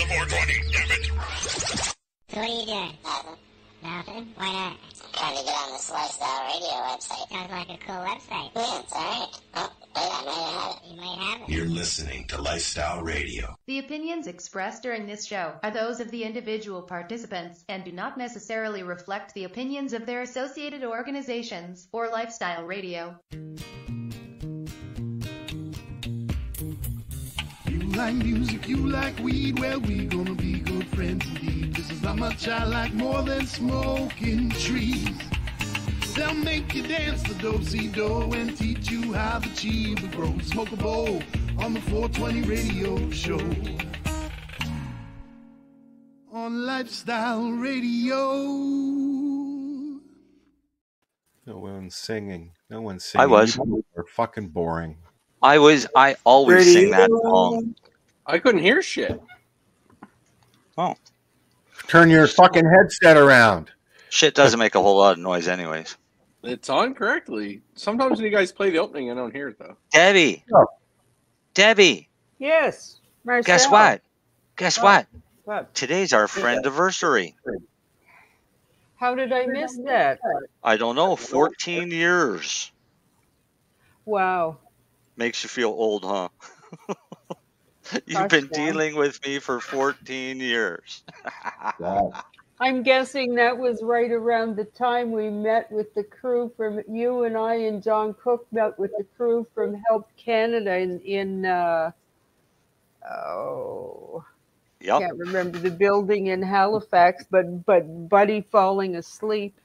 420, damn it. So what are you doing? Nothing. Nothing? Why not? Trying to get on this Lifestyle Radio website. Sounds like a cool website. Yeah, it's alright. Oh, wait, I might have it. You might have it. You're listening to Lifestyle Radio. The opinions expressed during this show are those of the individual participants and do not necessarily reflect the opinions of their associated organizations or Lifestyle Radio. You like music, you like weed, well, we gonna be good friends indeed. This is how much I like more than smoking trees. They'll make you dance the do-si-do and teach you how the chiva grows. Smoke a bowl on the 420 radio show. On Lifestyle Radio. No one's singing. No one's singing. I was. You are fucking boring. I always sing that song. I couldn't hear shit. Oh. Turn your fucking headset around. Shit doesn't make a whole lot of noise anyways. It's on correctly. Sometimes when you guys play the opening, I don't hear it, though. Debbie. Oh. Debbie. Yes. Marcel. Guess what? Guess what? What? Today's our friend-iversary. How did I miss that? I don't know. 14 years. Wow. Makes you feel old, huh? You've Gosh, been yeah. dealing with me for 14 years. Wow. I'm guessing that was right around the time we met with the crew from you and I and John Cook met with the crew from Help Canada in Yep. can't remember the building in Halifax, but Buddy falling asleep,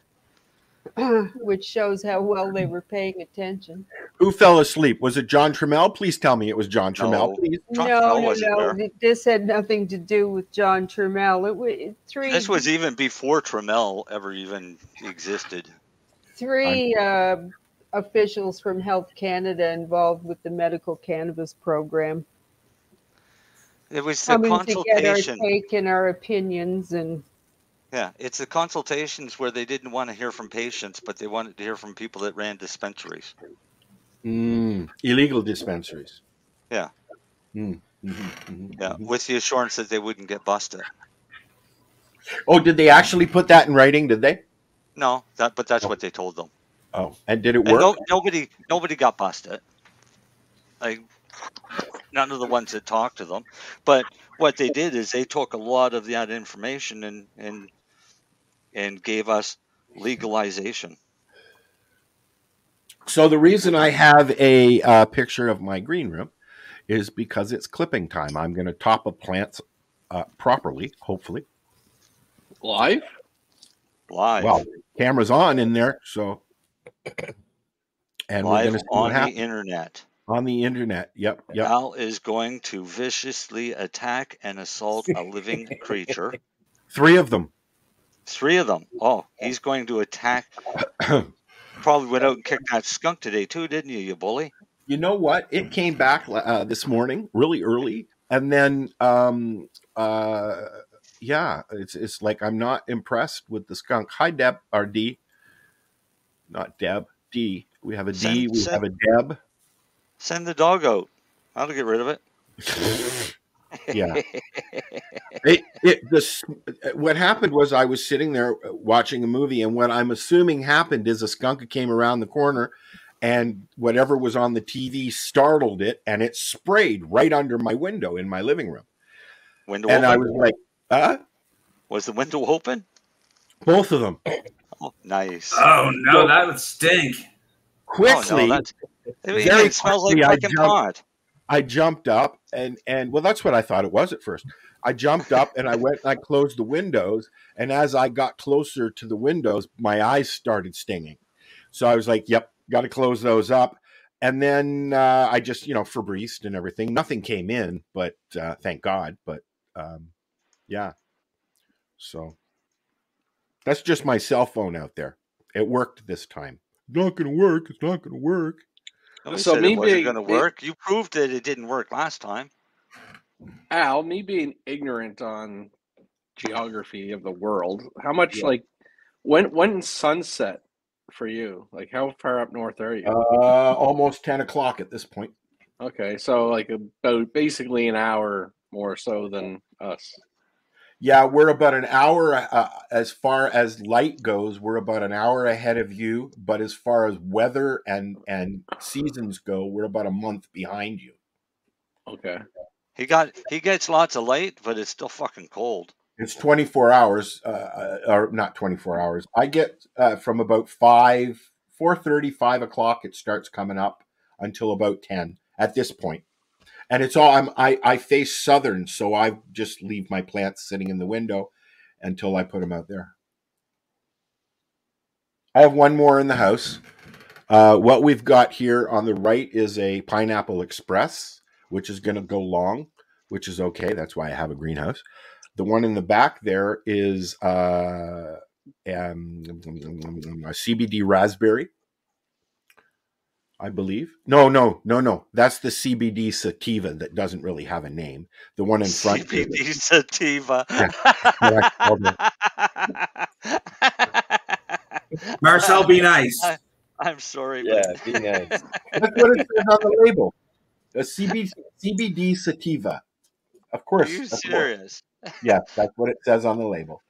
which shows how well they were paying attention. Who fell asleep? Was it John Trammell? Please tell me it was John Trammell, No. please. John Trammell No. wasn't there. This had nothing to do with John Trammell. This was even before Trammell ever even existed. Three officials from Health Canada involved with the medical cannabis program. It was the Coming to get our consultation. take and our opinions, and Yeah, it's the consultations where they didn't want to hear from patients, but they wanted to hear from people that ran dispensaries. Illegal dispensaries. Yeah. Yeah, with the assurance that they wouldn't get busted. Oh, did they actually put that in writing? Did they? No, but that's what they told them. Oh, and did it And work? nobody got busted. Like none of the ones that talked to them. But what they did is they took a lot of that information and gave us legalization. So the reason I have a picture of my green room is because it's clipping time. I'm going to top up plants properly, hopefully. Live? Well, camera's on in there, so. And we're Live going to see on what the happens. internet. On the internet, yep. Al is going to viciously attack and assault a living creature. 3 of them. 3 of them. Oh, he's going to attack. Probably went out and kicked that skunk today too, didn't you, you bully? You know what? It came back this morning, really early, and then it's like I'm not impressed with the skunk. Hi, Deb, or D, not Deb, D. We have a D. We have a Deb. Send the dog out. I'll get rid of it. Yeah. What happened was I was sitting there watching a movie, and what I'm assuming happened is a skunk came around the corner, and whatever was on the TV startled it, and it sprayed right under my window in my living room. Window and open? I was like, Was the window open? Both of them. Oh, nice. Oh, no, that would stink. Quickly. Oh, no, it smells like fucking pot. I jumped up and well, that's what I thought it was at first. I jumped up and I went and I closed the windows. And as I got closer to the windows, my eyes started stinging. So I was like, yep, got to close those up. And then I just, Febrezed and everything. Nothing came in, but thank God. But yeah. So that's just my cell phone out there. It worked this time. Not going to work. It's not going to work. Nobody said it wasn't going to work. You proved that it didn't work last time. Al, me being ignorant on geography of the world, how much when sunset for you? Like how far up north are you? Almost 10 o'clock at this point. Okay, so like about basically an hour more so than us. Yeah, we're about an hour, as far as light goes, we're about an hour ahead of you. But as far as weather and seasons go, we're about a month behind you. Okay. He gets lots of light, but it's still fucking cold. It's 24 hours, or not 24 hours. I get from about 4:30, 5 o'clock, it starts coming up until about 10 at this point. And it's all, I face southern, so I just leave my plants sitting in the window until I put them out there. I have one more in the house. What we've got here on the right is a Pineapple Express, which is going to go long, which is okay. That's why I have a greenhouse. The one in the back there is a CBD raspberry, I believe. No. That's the CBD sativa that doesn't really have a name. The one in front. CBD sativa. Marcel, be nice. I'm sorry. Yeah, be nice. That's what it says on the label. A CBD sativa. Of course. Are you serious? Yeah, that's what it says on the label.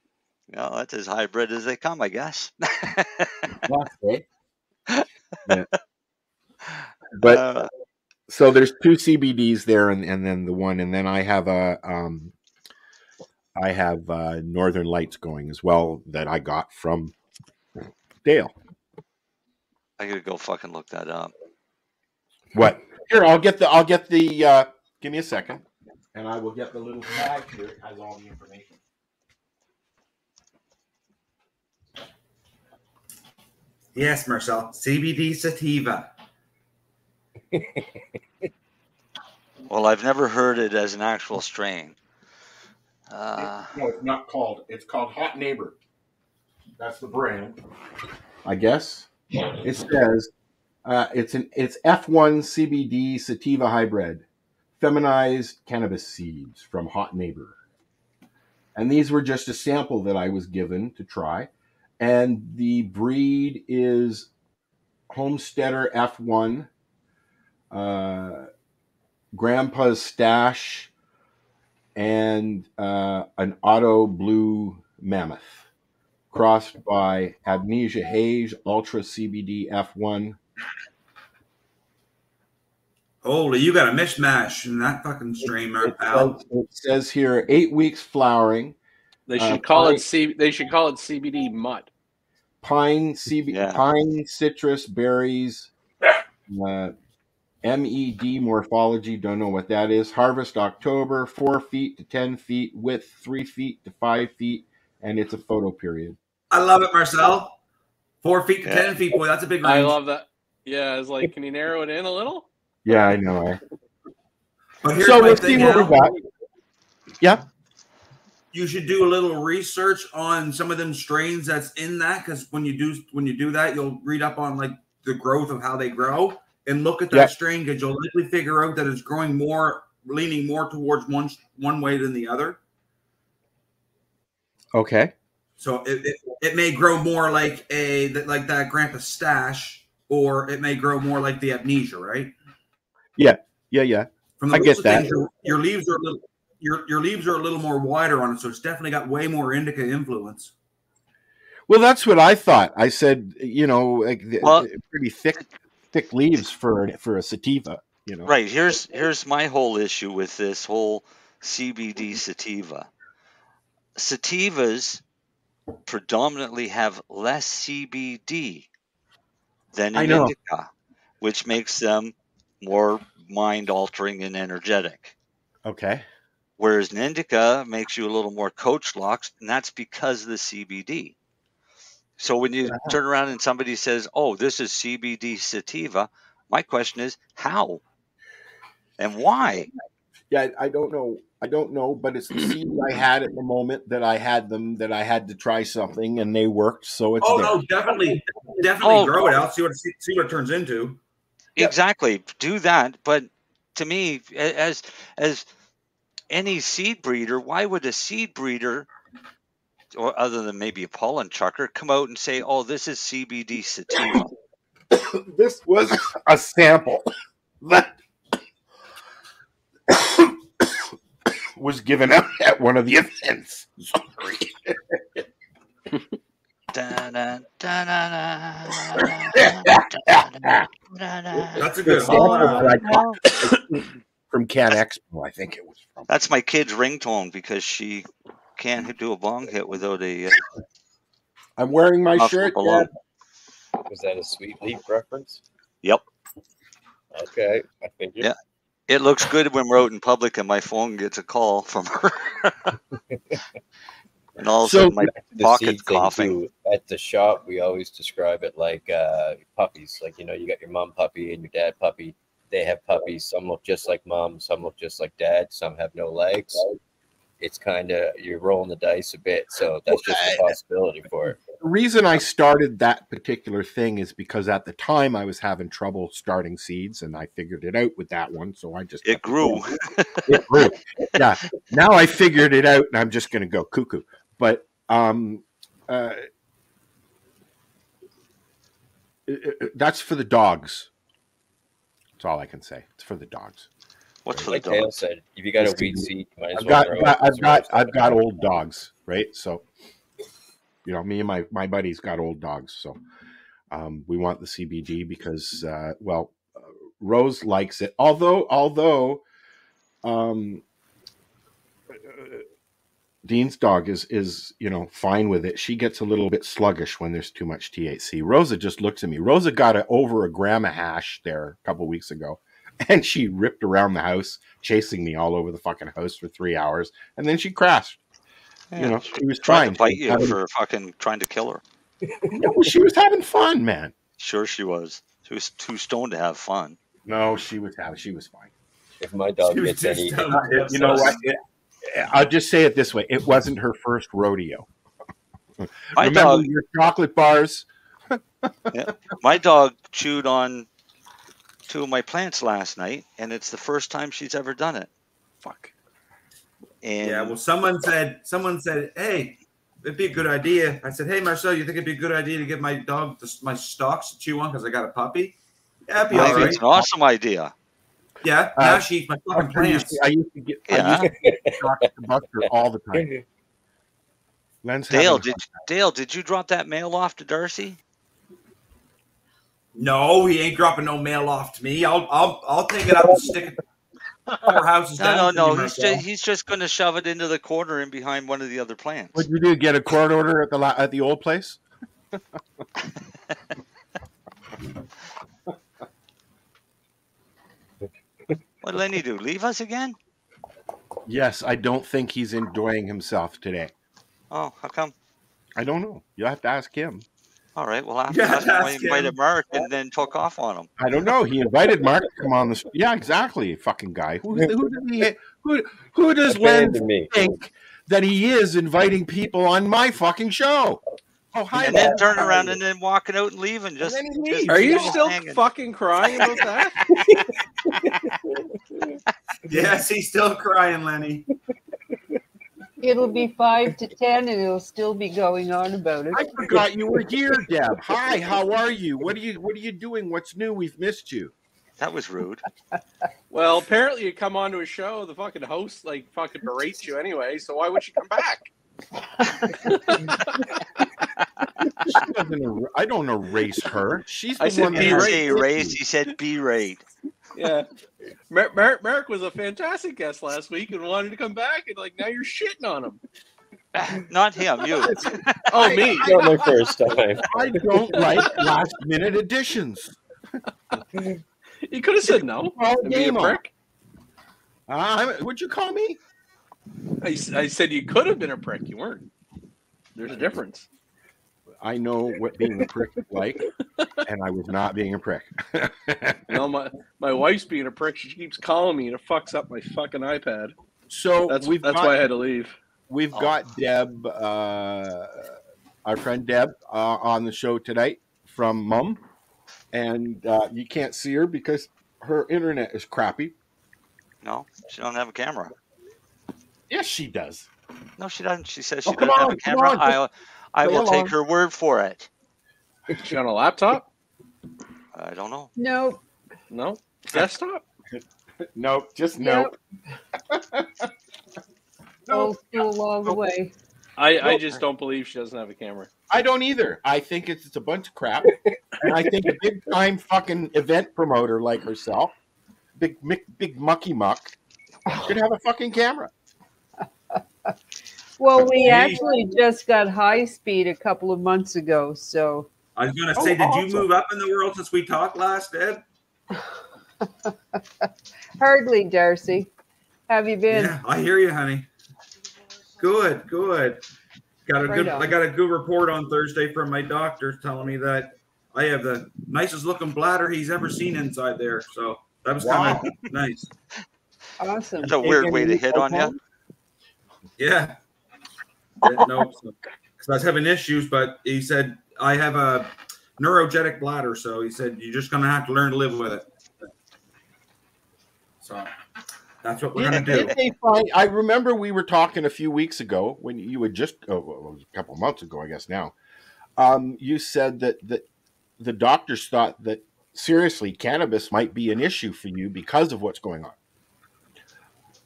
No, that's as hybrid as they come, I guess. Okay. Yeah. But so there's two CBDs there, and then the one, and then I have Northern Lights going as well that I got from Dale. I gotta go fucking look that up. What? Here, I'll get the. Give me a second, and I will get the little tag here. It has all the information. Yes, Marcel. CBD sativa. Well, I've never heard it as an actual strain. No, it's not called. It's called Hot Neighbor. That's the brand, I guess. It says it's F1 CBD sativa hybrid, feminized cannabis seeds from Hot Neighbor. And these were just a sample that I was given to try. And the breed is Homesteader F1, Grandpa's Stash, and an Auto Blue Mammoth, crossed by Amnesia Haze, Ultra CBD F1. Holy, you got a mishmash in that fucking strain, Marcel. It says here 8 weeks flowering. They should call it CBD mud. Pine, pine, citrus, berries, MED morphology. Don't know what that is. Harvest October, 4 feet to 10 feet, width 3 feet to 5 feet, and it's a photo period. I love it, Marcel. 4 feet to 10 feet, boy, that's a big range. I love that. Yeah, it's like, can you narrow it in a little? Yeah, I know. But here's so my let's thing see what we got. Yeah. You should do a little research on some of them strains that's in that, because when you do that, you'll read up on like the growth of how they grow and look at that strain, because you'll likely figure out that it's growing more, leaning more towards one way than the other. Okay. So it may grow more like that Grandpa's Stash, or it may grow more like the Amnesia, right? Yeah. From the I get that. things, your leaves are a little. Your leaves are a little more wider on it, so it's definitely got way more indica influence. Well, that's what I thought. I said, pretty thick leaves for a sativa. Right. Here's my whole issue with this whole CBD sativa. Sativas predominantly have less CBD than an indica, which makes them more mind-altering and energetic. Okay. Whereas an indica makes you a little more coach locked, and that's because of the CBD. So when you turn around and somebody says, "Oh, this is CBD sativa," my question is, how and why? Yeah, I don't know, but it's the seed I had at the moment that I had them, that I had to try something, and they worked. So it's no, definitely grow it out. See what it turns into. Exactly, do that. But to me, as any seed breeder, why would a seed breeder, or other than maybe a pollen trucker, come out and say, "Oh, this is CBD sativa"? This was a sample that was given out at one of the events. Sorry. That's a good haul. From Can Expo, I think it was from. That's my kid's ringtone because she can't do a bong hit without a. I'm wearing my shirt, Dad. Was that a Sweet Leaf reference? Yep. Okay, I think yeah. It looks good when we're out in public and my phone gets a call from her. And all of a sudden my pocket's coughing. At the shop, we always describe it like puppies. Like, you know, you got your mom puppy and your dad puppy. They have puppies. Some look just like mom. Some look just like dad. Some have no legs. It's kind of, you're rolling the dice a bit. So that's just a possibility for it. The reason I started that particular thing is because at the time I was having trouble starting seeds, and I figured it out with that one. So I just it grew. It grew. Yeah. Now I figured it out, and I'm just going to go cuckoo. But that's for the dogs. That's all I can say. It's for the dogs. What's for like the dogs? Dale said, if you got a weed seed, you might as well. I've got old dogs, right? So, you know, me and my buddies got old dogs, so we want the CBD because, Rose likes it. Although, Dean's dog is fine with it. She gets a little bit sluggish when there's too much THC. Rosa just looks at me. Rosa got over a gram of hash there a couple weeks ago. And she ripped around the house, chasing me all over the fucking house for 3 hours, and then she crashed. Yeah, she was trying fine. to fight you for fucking trying to kill her. No, she was having fun, man. Sure, she was. She was too stoned to have fun. No, she was fine. If my dog gets any, you know what? I'll just say it this way: it wasn't her first rodeo. Remember your chocolate bars? Yeah. My dog chewed on 2 of my plants last night, and it's the first time she's ever done it. Fuck. And yeah, well, someone said, hey, it'd be a good idea. I said, hey, Marcel, you think it'd be a good idea to get my dog my stalks to chew on because I got a puppy? Yeah, that'd be all right. It's an awesome idea. Yeah, now she eats my fucking plants. I used to get stalks to Buster all the time. Dale, did you drop that mail off to Darcy? No, he ain't dropping no mail off to me. I'll take it up and stick it 4 houses down. No. He's just going to shove it into the corner and behind one of the other plants. What'd you do? Get a court order at the old place? What'd Lennie do? Leave us again? Yes, I don't think he's enjoying himself today. Oh, how come? I don't know. You'll have to ask him. All right, well, after that, I invited Mark and then took off on him. I don't know. He invited Mark to come on the. Yeah, exactly. Fucking guy. Who does Len think that he is inviting people on my fucking show? Oh, hi. And then turn around and then walking out and leaving. Just are you still fucking crying about that? Yes, he's still crying, Lennie. It'll be 5 to 10, and it'll still be going on about it. I forgot you were here, Deb. Hi, how are you? What are you doing? What's new? We've missed you. That was rude. Well, apparently you come onto a show, the fucking host fucking berates you anyway. So why would she come back? I don't erase her. She's the one that erased. He said berate. Yeah. Merrick was a fantastic guest last week and wanted to come back, and now you're shitting on him. Not him, you. Oh, me. Not my first time. I don't like last minute additions. You could have said no. Be a prick. What'd you call me? I said you could have been a prick. You weren't. There's a difference. I know what being a prick is like, and I was not being a prick. My wife's being a prick. She keeps calling me, and it fucks up my fucking iPad. So that's why I had to leave. We've got Deb, our friend Deb, on the show tonight from Mum, and you can't see her because her internet is crappy. No, she don't have a camera. Yes, she does. No, she doesn't. She says she doesn't have a camera. I will take her word for it. Is she on a laptop? I don't know. No. Desktop? Nope. Just nope. Old school all the way. I just don't believe she doesn't have a camera. I don't either. I think it's a bunch of crap. And I think a big time fucking event promoter like herself, big mucky muck, should have a fucking camera. Well, we actually just got high speed a couple of months ago, so. I was going to say, did you move up in the world since we talked last, Ed? Hardly, Darcy. Have you been? Yeah, I hear you, honey. Good. I got a good report on Thursday from my doctor telling me that I have the nicest looking bladder he's ever seen inside there. So that was kind of nice. Awesome. That's a weird way to hit on you. Yeah. No, because I was having issues, but he said I have a neurogenic bladder, so he said you're just gonna have to learn to live with it. So that's what we're gonna do. I remember we were talking a few weeks ago when you had just it was a couple of months ago, I guess now. You said that the doctors thought that seriously cannabis might be an issue for you because of what's going on.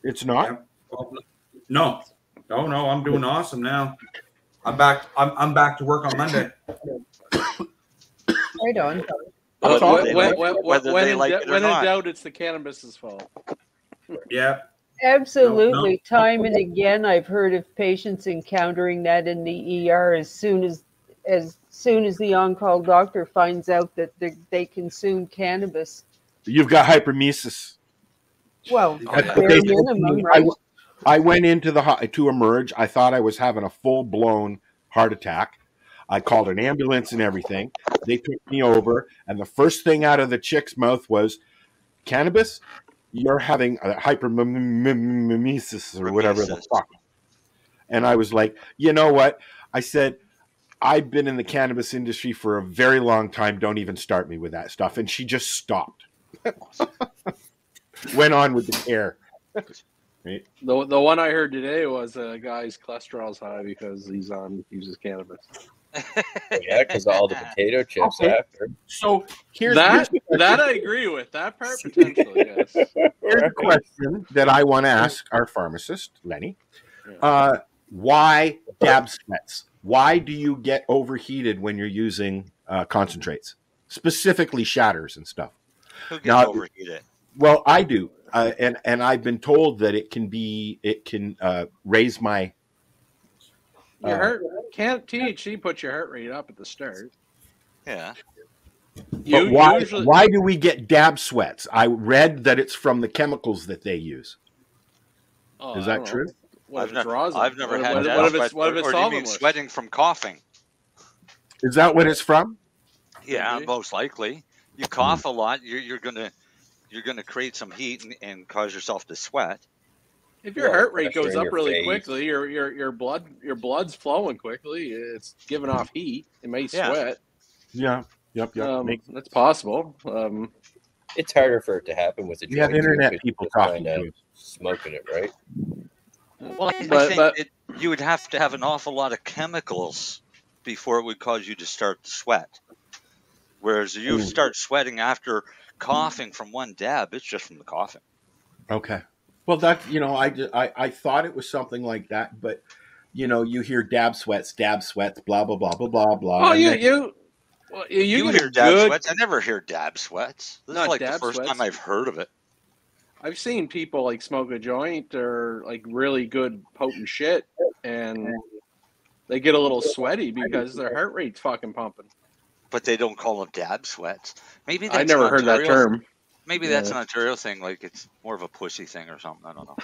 It's not. No. No, I'm doing awesome now. I'm back to work on Monday. Right on. When in doubt, it's the cannabis's fault. Yeah. Absolutely. No. Time and again, I've heard of patients encountering that in the ER as soon as the on-call doctor finds out that they consume cannabis. You've got hypermesis. Well, bare minimum, right? I went into to emerge. I thought I was having a full-blown heart attack. I called an ambulance and everything. They took me over, and the first thing out of the chick's mouth was, cannabis? You're having a hypermesis or whatever the fuck. And I was like, you know what? I said, I've been in the cannabis industry for a very long time. Don't even start me with that stuff. And she just stopped. Went on with the care. Right? The one I heard today was a guy's cholesterol's high because he uses cannabis. Yeah, because of all the potato chips after. So here's that I agree with. That part potentially, yes. Here's a question that I want to ask our pharmacist, Lennie. Why dab sweats? Why do you get overheated when you're using concentrates, specifically shatters and stuff? Who gets overheated? Well, I do, and I've been told that it can raise my. Your heart THC puts your heart rate up at the start. Yeah. But why do we get dab sweats? I read that it's from the chemicals that they use. Oh, is that true? I've never had dab sweats. Or do you mean sweating from coughing? Is that what it's from? Yeah, most likely. You cough a lot, you're gonna create some heat and cause yourself to sweat. If your heart rate goes up really quickly, your blood's flowing quickly. It's giving off heat. It may sweat. Yeah. Yep. That's possible. It's harder for it to happen with the joint. Yeah, internet people talking to smoking it, right? Well, I think you would have to have an awful lot of chemicals before it would cause you to start to sweat. Whereas you start sweating after coughing from one dab, it's just from the coughing. Okay. Well, that I thought it was something like that, but you hear dab sweats, blah blah blah blah blah blah. Oh, you hear dab sweats? I never hear dab sweats. This is like the first time I've heard of it. I've seen people like smoke a joint or like really good potent shit, and they get a little sweaty because their heart rate's fucking pumping. But they don't call them dab sweats. Maybe that's I never heard that term. Maybe that's an Ontario thing, like it's more of a pussy thing or something. I don't know.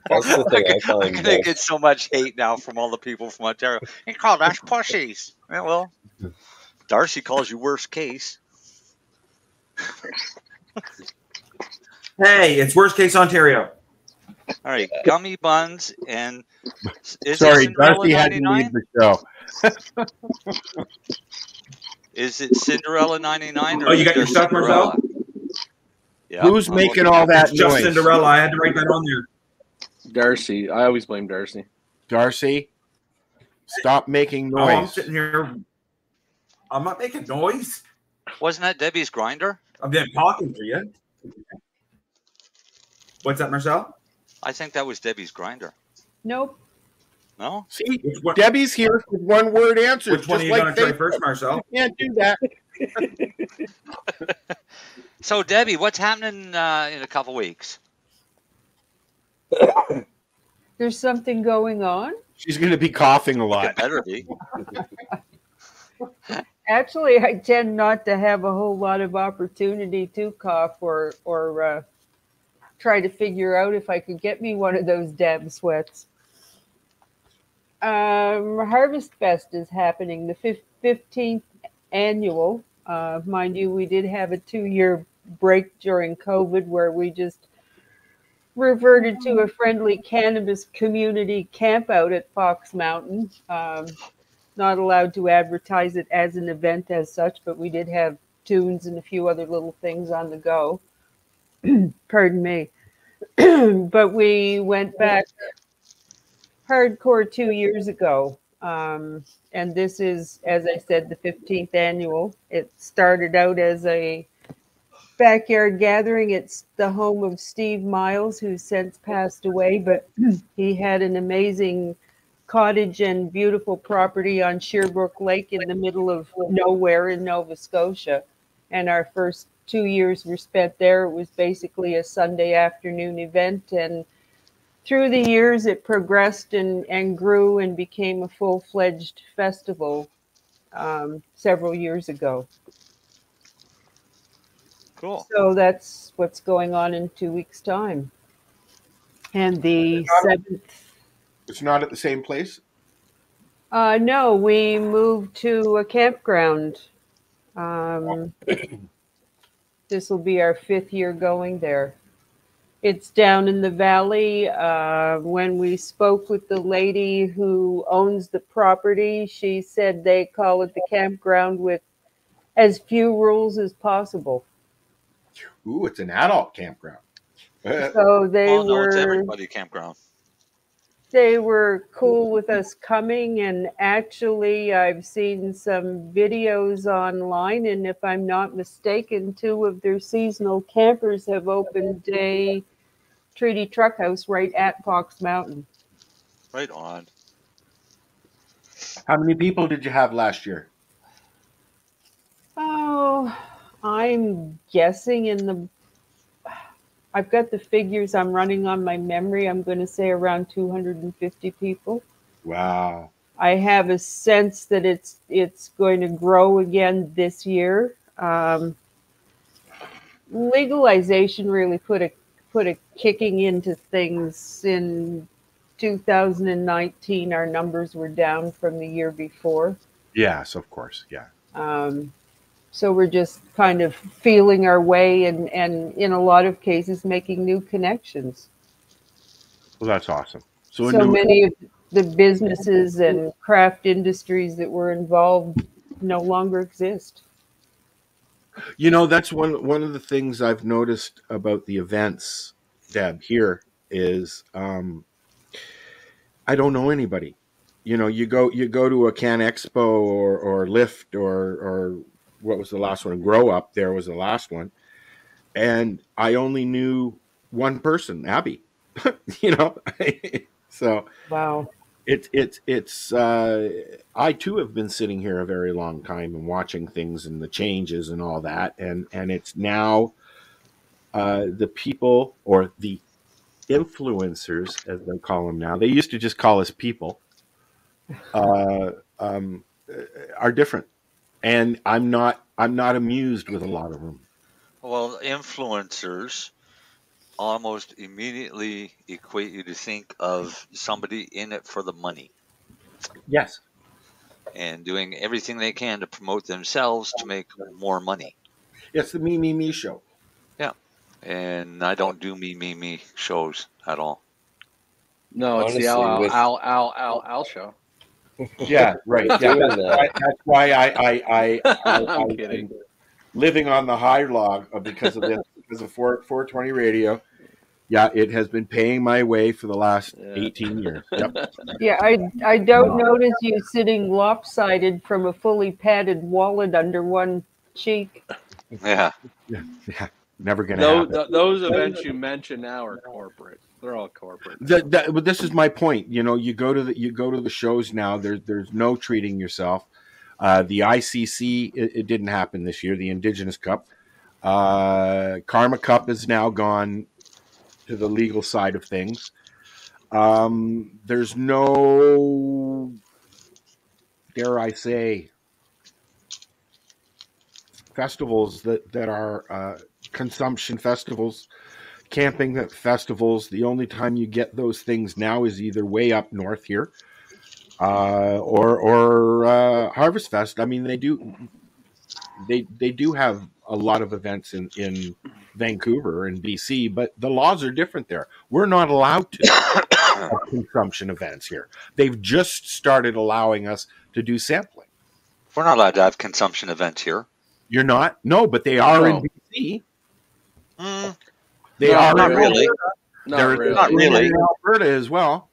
That's the thing I'm going to get so much hate now from all the people from Ontario. You call us pussies. Yeah, well, Darcy calls you worst case. Hey, it's worst case Ontario. All right, gummy buns and... Sorry, Darcy had to leave the show. Is it Cinderella 99? Or you got your stuff, Marcel? Yeah. Who's making all that noise? Just Cinderella. I had to write that on there. Darcy. I always blame Darcy. Darcy, stop making noise. Oh, I'm sitting here. I'm not making noise. Wasn't that Debbie's grinder? I've been talking to you. What's that, Marcel? I think that was Debbie's grinder. Nope. No? See, Debbie's here with one-word answers. Which one are just you like going to try Facebook. first, Marcel? You can't do that. So, Debbie, what's happening in a couple weeks? There's something going on? She's going to be coughing a lot. It better be. Actually, I tend not to have a whole lot of opportunity to cough or try to figure out if I could get me one of those damn sweats. Harvest Fest is happening, the 15th annual. Mind you, we did have a 2-year break during COVID where we just reverted to a friendly cannabis community camp out at Fox Mountain. Not allowed to advertise it as an event as such, but we did have tunes and a few other little things on the go. Pardon me. But we went back hardcore 2 years ago. And this is, as I said, the 15th annual. It started out as a backyard gathering. It's the home of Steve Miles, who's since passed away, but he had an amazing cottage and beautiful property on Shearbrook Lake in the middle of nowhere in Nova Scotia. And our first 2 years were spent there. It was basically a Sunday afternoon event. And through the years, it progressed and grew and became a full-fledged festival several years ago. Cool. So that's what's going on in 2 weeks' time. And the 7th... It's not at the same place? No, we moved to a campground. This will be our 5th year going there. It's down in the valley. When we spoke with the lady who owns the property, she said they call it the campground with as few rules as possible. Ooh, it's an adult campground. So it's everybody campground. They were cool with us coming, and actually I've seen some videos online, and if I'm not mistaken, 2 of their seasonal campers have opened a treaty truck house right at Fox Mountain. Right on. How many people did you have last year? Oh, I'm guessing I've got the figures I'm running on my memory. I'm going to say around 250 people. Wow. I have a sense that it's going to grow again this year. Legalization really put a kicking into things in 2019. Our numbers were down from the year before. Yes, of course. Yeah. So we're just kind of feeling our way and in a lot of cases making new connections. Well, that's awesome. So many of the businesses and craft industries that were involved no longer exist. You know, that's one of the things I've noticed about the events, Deb, here is I don't know anybody. You know, you go to a Can Expo or Lift or what was the last one? Grow Up. There was the last one, and I only knew one person, Abby. You know, so wow. It's I too have been sitting here a very long time and watching things and the changes and all that, and it's now the people or the influencers, as they call them now. They used to just call us people. Are different. And I'm not amused with a lot of them. Well, influencers almost immediately equate you to think of somebody in it for the money. Yes. And doing everything they can to promote themselves to make more money. It's the me show. Yeah. And I don't do me shows at all. No, it's Honestly, the Al show. Yeah, right. Yeah, that's why I'm kidding. Living on the high log because of this, because of 420 radio. Yeah, it has been paying my way for the last 18 years. Yep. Yeah, I don't notice you sitting lopsided from a fully padded wallet under one cheek. Yeah. Never gonna happen. Those events you mentioned now are corporate. They're all corporate. But this is my point. You know, you go to the shows now. There's no treating yourself. The ICC, it didn't happen this year. The Indigenous Cup, Karma Cup is now gone to the legal side of things. There's no, dare I say, festivals that are consumption festivals, camping festivals. The only time you get those things now is either way up north here, or Harvest Fest. I mean, they do have a lot of events in Vancouver and BC, but the laws are different there. We're not allowed to have consumption events here. They've just started allowing us to do sampling. We're not allowed to have consumption events here. You're not? No, but they are in BC. They are not really. Not really. In Alberta as well.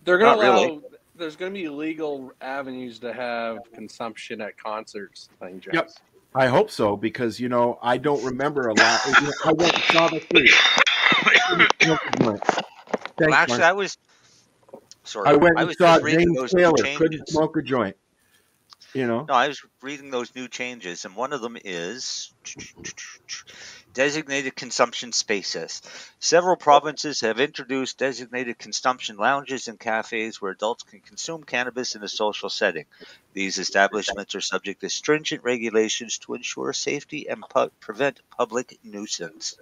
They're going to allow. Really. There's going to be legal avenues to have consumption at concerts. Yep. I hope so, because I don't remember a lot. I went and saw the three. Well, actually, I was. Sorry, I went and saw James Taylor. Couldn't smoke a joint. No, I was reading those new changes, and one of them is designated consumption spaces. Several provinces have introduced designated consumption lounges and cafes where adults can consume cannabis in a social setting. These establishments are subject to stringent regulations to ensure safety and prevent public nuisance.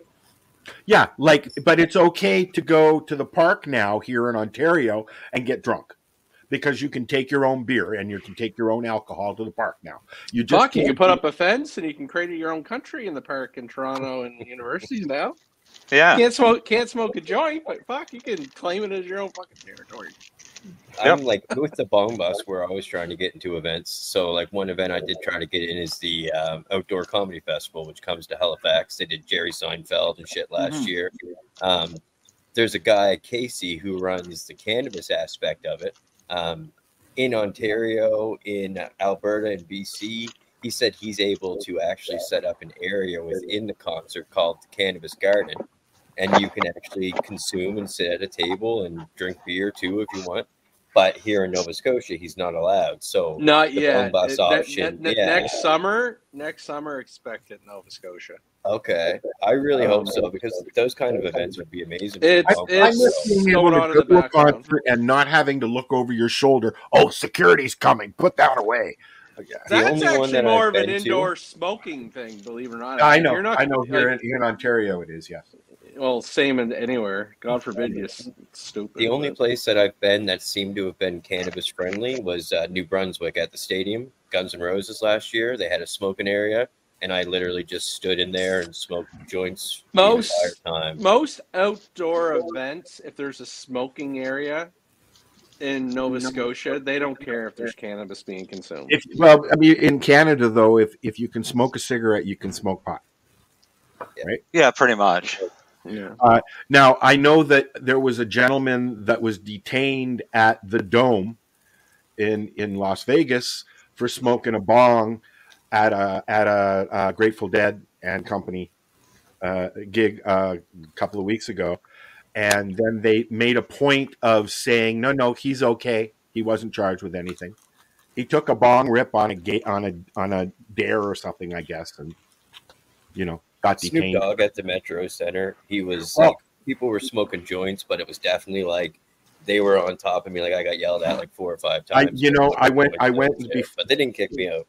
Yeah, but it's okay to go to the park now here in Ontario and get drunk. Because you can take your own beer and you can take your own alcohol to the park now. You can put up a fence and you can create your own country in the park in Toronto and universities now. Yeah, can't smoke a joint, but you can claim it as your own fucking territory. I'm like with the Bong Bus, we're always trying to get into events. So like one event I did try to get in is the Outdoor Comedy Festival, which comes to Halifax. They did Jerry Seinfeld and shit last year. There's a guy, Casey, who runs the cannabis aspect of it. In Ontario, in Alberta, and BC, he said he's able to actually set up an area within the concert called the Cannabis Garden, and you can actually consume and sit at a table and drink beer too if you want. But here in Nova Scotia, he's not allowed. So not yet. Bus option. Next summer, expect it in Nova Scotia. Okay, I really hope so, because those kind of events would be amazing. I miss being able to look on and not having to look over your shoulder. Oh, security's coming. Put that away. That's actually more of an indoor smoking thing, believe it or not. I know. I know. Here in Ontario, it is. Yes. Well, same in anywhere. God forbid you stupid. The only place that I've been that seemed to have been cannabis friendly was New Brunswick at the stadium. Guns N' Roses last year. They had a smoking area. And I literally just stood in there and smoked joints the entire time. Most outdoor events, if there's a smoking area in Nova Scotia, they don't care if there's cannabis being consumed. In Canada, though, if you can smoke a cigarette, you can smoke pot. Right? Yeah, pretty much. Yeah. Now, I know that there was a gentleman that was detained at the Dome in Las Vegas for smoking a bong at a Grateful Dead and Company gig a couple of weeks ago, and then they made a point of saying, no, he's okay. He wasn't charged with anything. He took a bong rip on a dare or something, I guess, and got detained. Snoop Dogg at the Metro Center. He was people were smoking joints, but it was definitely like they were on top of me. Like I got yelled at like 4 or 5 times. I went, but they didn't kick me out.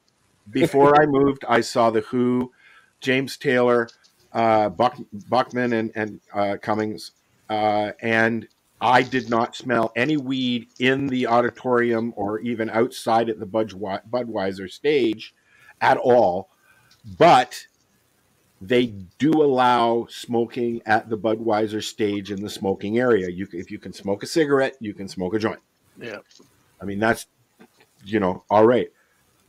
Before I moved, I saw The Who, James Taylor, Buckman, and Cummings, and I did not smell any weed in the auditorium or even outside at the Budweiser stage at all. But they do allow smoking at the Budweiser stage in the smoking area. If you can smoke a cigarette, you can smoke a joint. Yeah, I mean that's all right.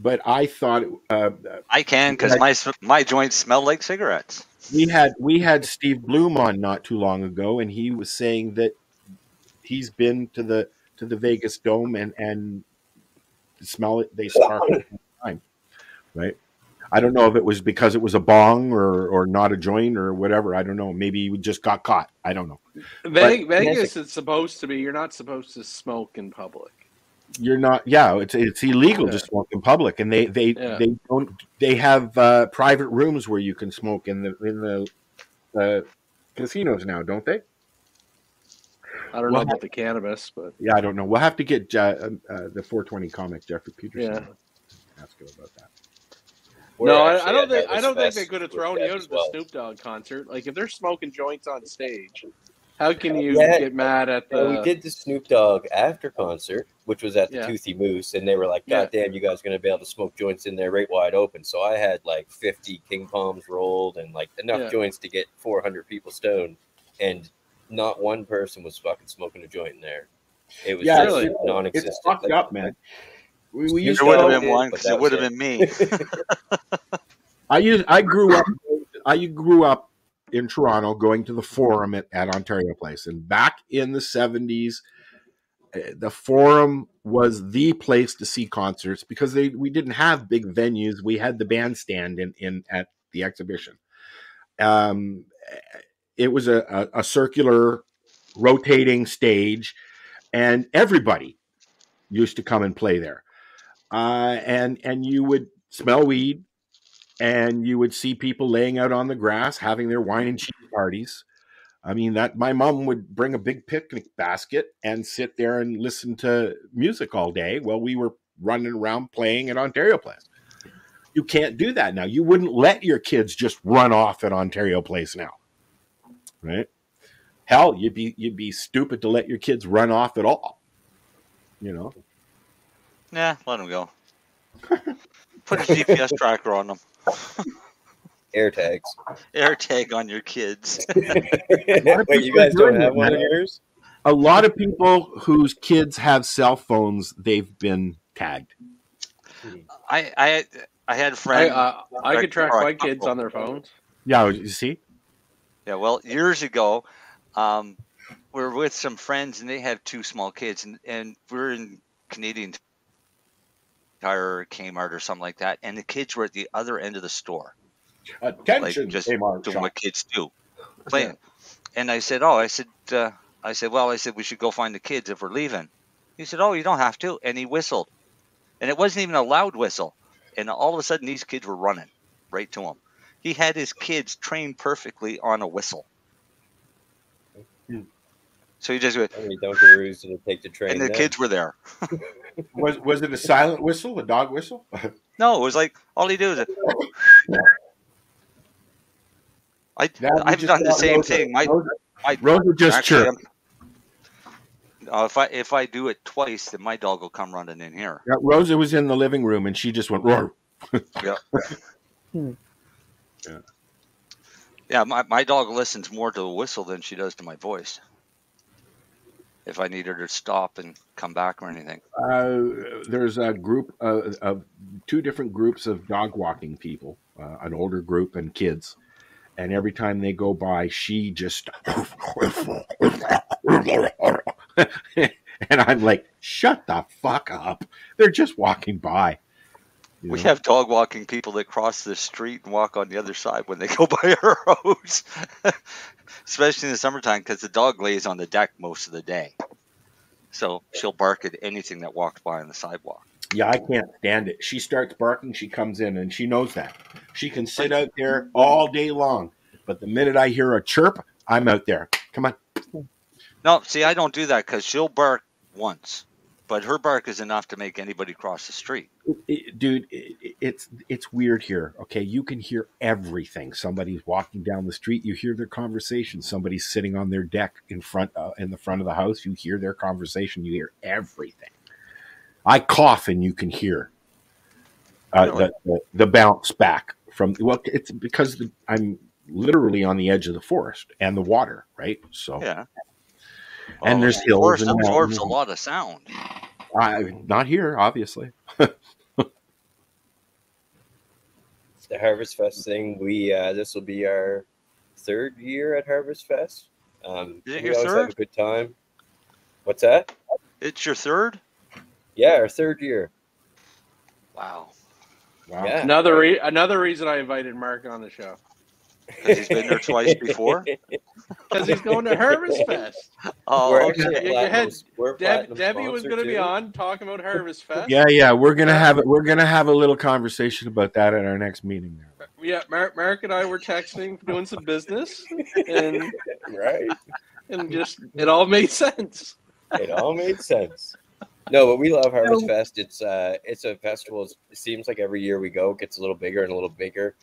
But I thought I can because my joints smell like cigarettes. We had Steve Bloom on not too long ago, and he was saying that he's been to the Vegas Dome and smell it. They spark it all the time, right? I don't know if it was because it was a bong or not a joint or whatever. I don't know. Maybe we just got caught. I don't know. Vegas is supposed to be. You're not supposed to smoke in public. You're not. Yeah, it's illegal to smoke in public, and they don't. They have private rooms where you can smoke in the casinos now, don't they? I don't know about the cannabis, but yeah, I don't know. We'll have to get the 420 comic Jeffrey Peterson. Yeah. Ask him about that. No, I don't think they could have thrown you out at the Snoop Dogg concert. Like if they're smoking joints on stage, how can you get mad at the? We did the Snoop Dogg after concert, which was at the Toothy Moose, and they were like, "God damn, you guys are gonna be able to smoke joints in there right wide open." So I had like 50 King Palms rolled and like enough joints to get 400 people stoned, and not one person was fucking smoking a joint in there. It was really non-existent. It's fucked up, man. We used there would have been one because it would have been me. I grew up in Toronto going to the Forum at Ontario Place, and back in the 70s, the Forum was the place to see concerts because we didn't have big venues. We had the bandstand in at the exhibition. It was a circular rotating stage, and everybody used to come and play there. And you would smell weed, and you would see people laying out on the grass having their wine and cheese parties. I mean, that my mom would bring a big picnic basket and sit there and listen to music all day while we were running around playing at Ontario Place. You can't do that now. You wouldn't let your kids just run off at Ontario Place now, right? Hell, you'd be stupid to let your kids run off at all, you know. Yeah, let them go. Put a GPS tracker on them. Air tags. Air tag on your kids. Wait, you guys don't have one of yours? A lot of people whose kids have cell phones, they've been tagged. I had friends. I could track my kids on their phones. Yeah, you see? Yeah, well, years ago, we were with some friends, and they had two small kids, and we were in Canadian Tire or Kmart or something like that, and the kids were at the other end of the store. Attention, like just Kmart doing shop. what kids do, playing. And I said, well, we should go find the kids if we're leaving. He said, oh, you don't have to. And he whistled. And it wasn't even a loud whistle. And all of a sudden, these kids were running right to him. He had his kids trained perfectly on a whistle. So he just went, how many Dunkaroos did it take to train? And the kids were there. Was it a silent whistle, a dog whistle? No, it was like, all he do is I've done the same thing. Rosa just chirped. If I do it twice, then my dog will come running in here. Yeah, Rosa was in the living room, and she just went roar. Yeah, my dog listens more to the whistle than she does to my voice. If I need her to stop and come back or anything. There's a group of two different groups of dog walking people, an older group and kids. And every time they go by, she just... And I'm like, shut the fuck up. They're just walking by. We have dog walking people that cross the street and walk on the other side when they go by our house. Especially in the summertime, because the dog lays on the deck most of the day. So she'll bark at anything that walks by on the sidewalk. Yeah, I can't stand it. She starts barking, she comes in, and she knows that. She can sit out there all day long. But the minute I hear a chirp, I'm out there. Come on. No, see, I don't do that because she'll bark once. But her bark is enough to make anybody cross the street. Dude, it's weird here. Okay, you can hear everything. Somebody's walking down the street. You hear their conversation. Somebody's sitting on their deck in the front of the house. You hear their conversation. You hear everything. I cough and you can hear the bounce back from. Well, it's because I'm literally on the edge of the forest and the water, right? So yeah. And there's hills. Forest and absorbs a lot of sound. Not here, obviously. The Harvest Fest thing. This will be our third year at Harvest Fest. Is it we your always third? have a good time. What's that? It's your third? Yeah, our third year. Wow. Wow. Yeah. Another reason I invited Mark on the show. Because he's been there twice before. Because he's going to Harvest Fest. Oh, We're okay. actually You had platinum Debbie was sponsor, going to be too. on talking about Harvest Fest. Yeah. We're gonna have a little conversation about that at our next meeting. There. Yeah, Mark and I were texting, doing some business, and Right. and just it all made sense. It all made sense. No, but we love Harvest Fest. It's a festival. It seems like every year we go, it gets a little bigger and a little bigger.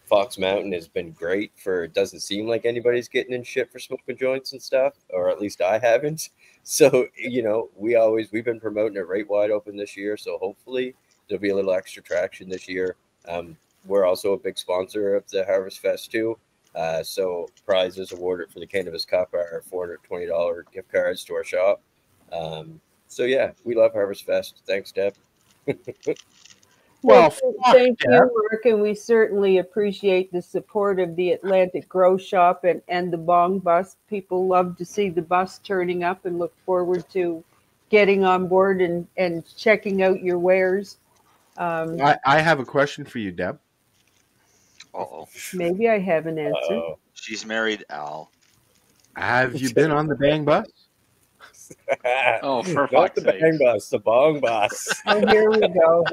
Fox Mountain has been great for. It doesn't seem like anybody's getting in shit for smoking joints and stuff, or at least I haven't. So we've been promoting it right wide open this year. So hopefully there'll be a little extra traction this year. We're also a big sponsor of the Harvest Fest too. So prizes awarded for the Cannabis Cup are $420 gift cards to our shop. So yeah, we love Harvest Fest. Thanks, Deb. Well, thank you, Mark, and we certainly appreciate the support of the Atlantic Grow Shop and the Bong Bus. People love to see the bus turning up and look forward to getting on board and checking out your wares. I have a question for you, Deb. Uh-oh. Maybe I have an answer. Uh-oh. She's married, Al. Have you been on the Bang Bus? Oh, for Not fuck's the sake. Bang Bus, the Bong Bus. Oh, here we go.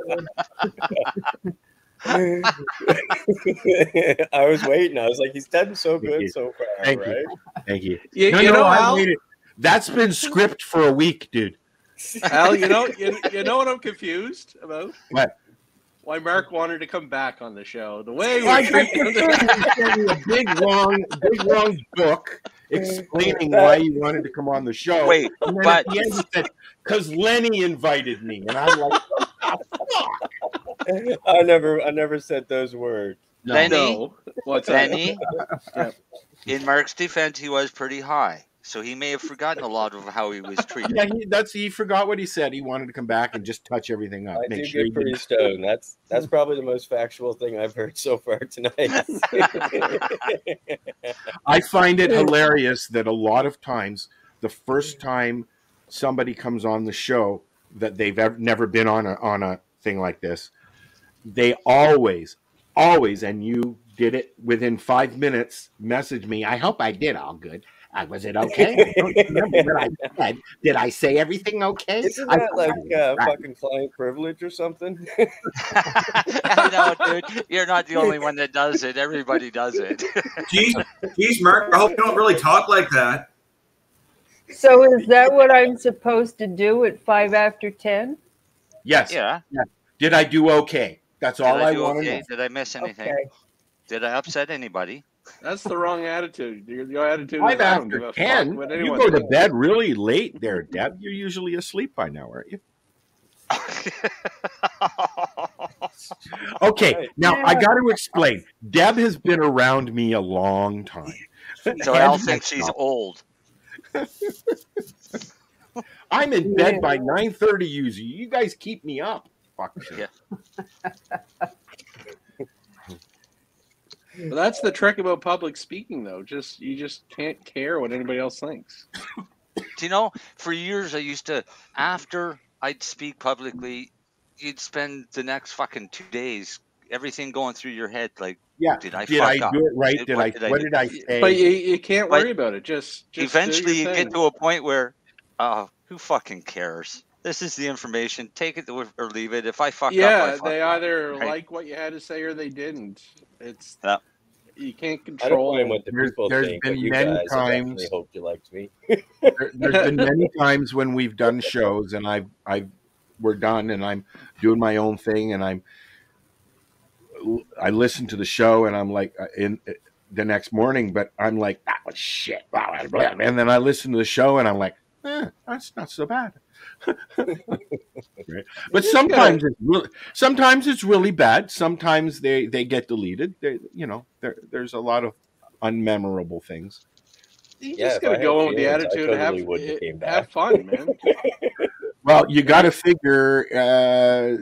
I was waiting. I was like, he's done so good so far, Thank right? you. You No, know, I Al, waited. That's been script for a week, dude. Al, you know what I'm confused about? What? Why Mark wanted to come back on the show. The way I we're treating sent you a big long book explaining why you wanted to come on the show. Wait, and then but at the end you said, because Lennie invited me, and I'm like, I never said those words. no. Lennie, No. What's that? Lennie, Yeah. in Mark's defense, he was pretty high. So he may have forgotten a lot of how he was treated. Yeah, he forgot what he said. He wanted to come back and just touch everything up. I Make do sure get pretty stoned. That's probably the most factual thing I've heard so far tonight. I find it hilarious that a lot of times, the first time somebody comes on the show that they've never been on a thing like this, they always, and you did it within 5 minutes, message me, I hope I did all good. Was it okay? I don't remember what I said. Did I say everything okay? Isn't that like fucking client privilege or something? I know, dude. You're not the only one that does it. Everybody does it. Jeez, Mark, I hope you don't really talk like that. So is that what I'm supposed to do at 5 after 10? Yes. Yeah. Did I do okay? That's all I do want to okay? know. Did I miss anything? Okay. Did I upset anybody? That's the wrong attitude. Your attitude 5 is I don't give after a 10? fuck what You anyone go to thinks. bed really late there, Deb. You're usually asleep by now, aren't you? Okay, now I got to explain. Deb has been around me a long time. So Al thinks she's old. I'm in bed by 9:30 usually. You guys keep me up. Fuck shit. Yeah. But that's the trick about public speaking, though. You just can't care what anybody else thinks. Do you know, for years I used to, after I'd speak publicly, you'd spend the next fucking 2 days, everything going through your head, like, Yeah. did I Did fuck I up? do it right? What did I say? But you can't But worry about it. Just eventually do you your get thing. to a point where, who fucking cares? This is the information. Take it or leave it. If I fuck up, I Yeah, fuck they up, either right? like what you had to say or they didn't. It's Yeah. You can't I don't control. mind what the people There's think, been but you many guys, I times- definitely hope you liked me. There's been many times when we've done shows and we're done and I'm doing my own thing and I listen to the show and I'm like in the next morning, but I'm like, that was shit. And then I listen to the show and I'm like, that's not so bad. Right? But sometimes it's really bad. Sometimes they get deleted. There's a lot of unmemorable things. You Yeah, just if gotta I go had in with the feelings, I attitude totally of wouldn't have came back. have fun, man. Well, you got to figure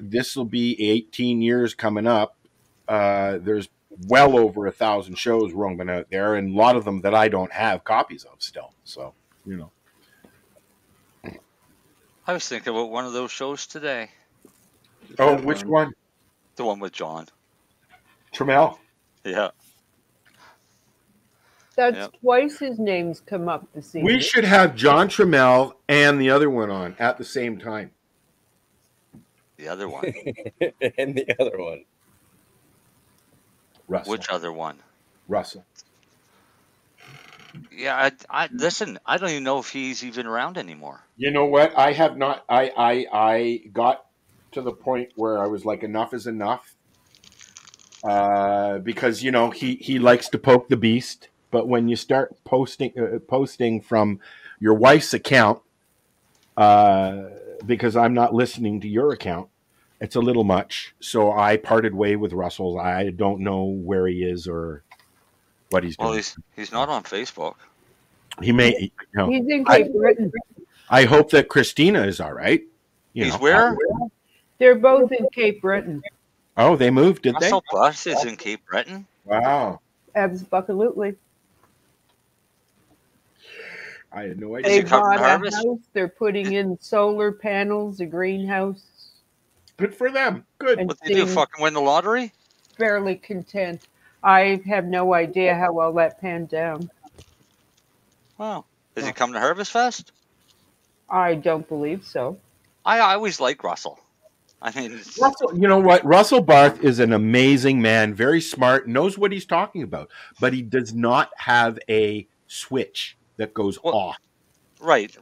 this will be 18 years coming up. There's well over 1,000 shows roaming out there, and a lot of them that I don't have copies of still. So, I was thinking about one of those shows today. Oh, which one? The one with John. Trammell. Yeah. That's twice his name's come up this evening. We should have John Trammell and the other one on at the same time. The other one. And the other one. Russell. Which other one? Russell. Yeah, I listen. I don't even know if he's even around anymore. You know what? I have not. I got to the point where I was like, enough is enough. Because he likes to poke the beast, but when you start posting from your wife's account, because I'm not listening to your account, it's a little much. So I parted way with Russell. I don't know where he is or what he's doing. Well, he's not on Facebook. He may. He's in Cape Breton. I hope that Christina is all right. He's where? They're both in Cape Breton. Oh, they moved, did they? Russell Bus is in Cape Breton. Wow. Absolutely. I had no idea. They bought a house. They're putting in solar panels, a greenhouse. Good for them. Good. What they do? Fucking win the lottery? Fairly content. I have no idea how well that panned down. Wow. Is he coming to Harvest Fest? I don't believe so. I always like Russell. I mean, Russell, you know what? Russell Barth is an amazing man, very smart, knows what he's talking about, but he does not have a switch that goes off. Right.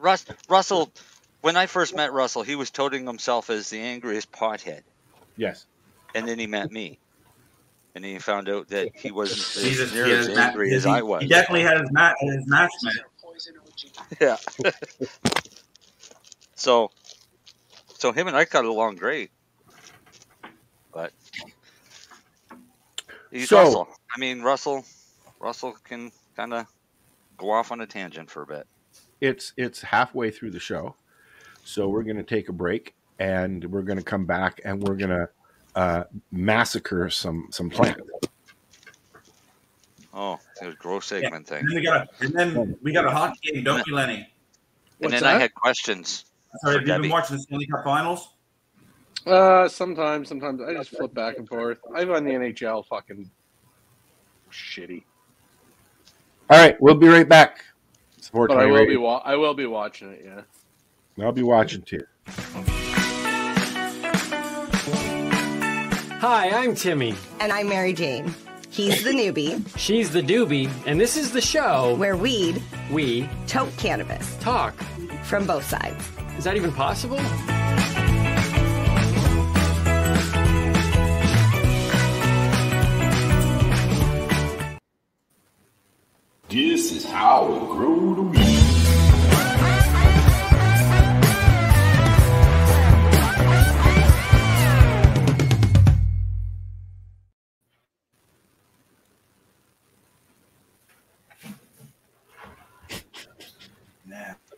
Russell, when I first met Russell, he was touting himself as the angriest pothead. Yes. And then he met me. And then he found out that he wasn't Jesus, near as angry as I was. He definitely had his match, man. Yeah. So him and I got along great. But he's Russell. I mean, Russell can kind of go off on a tangent for a bit. It's halfway through the show, so we're going to take a break, and we're going to come back, and we're going to massacre some plants. Oh, it was a gross segment thing. And then we got a hockey game, don't we, Lenny? And then I had questions. Sorry, have you been watching the Stanley Cup Finals? Sometimes I just flip back and forth. I find the NHL fucking shitty. All right, we'll be right back. But I will be watching it. Yeah, I'll be watching too. Hi, I'm Timmy. And I'm Mary Jane. He's the newbie. She's the doobie. And this is the show where we tote cannabis. Talk. From both sides. Is that even possible? This is how we grow the weed.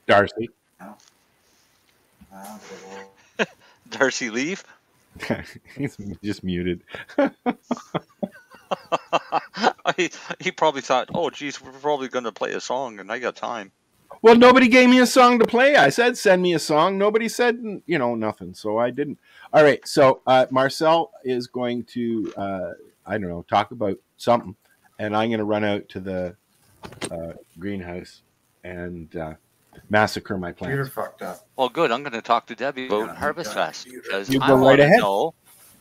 Darcy. Darcy leave? He's just muted. He probably thought, oh, geez, we're probably going to play a song, and I got time. Well, nobody gave me a song to play. I said, send me a song. Nobody said, nothing, so I didn't. All right, so Marcel is going to, talk about something, and I'm going to run out to the greenhouse and massacre my plants. You're fucked up. Well, good. I'm going to talk to Debbie about Harvest Fest, because You I go want right ahead. to know.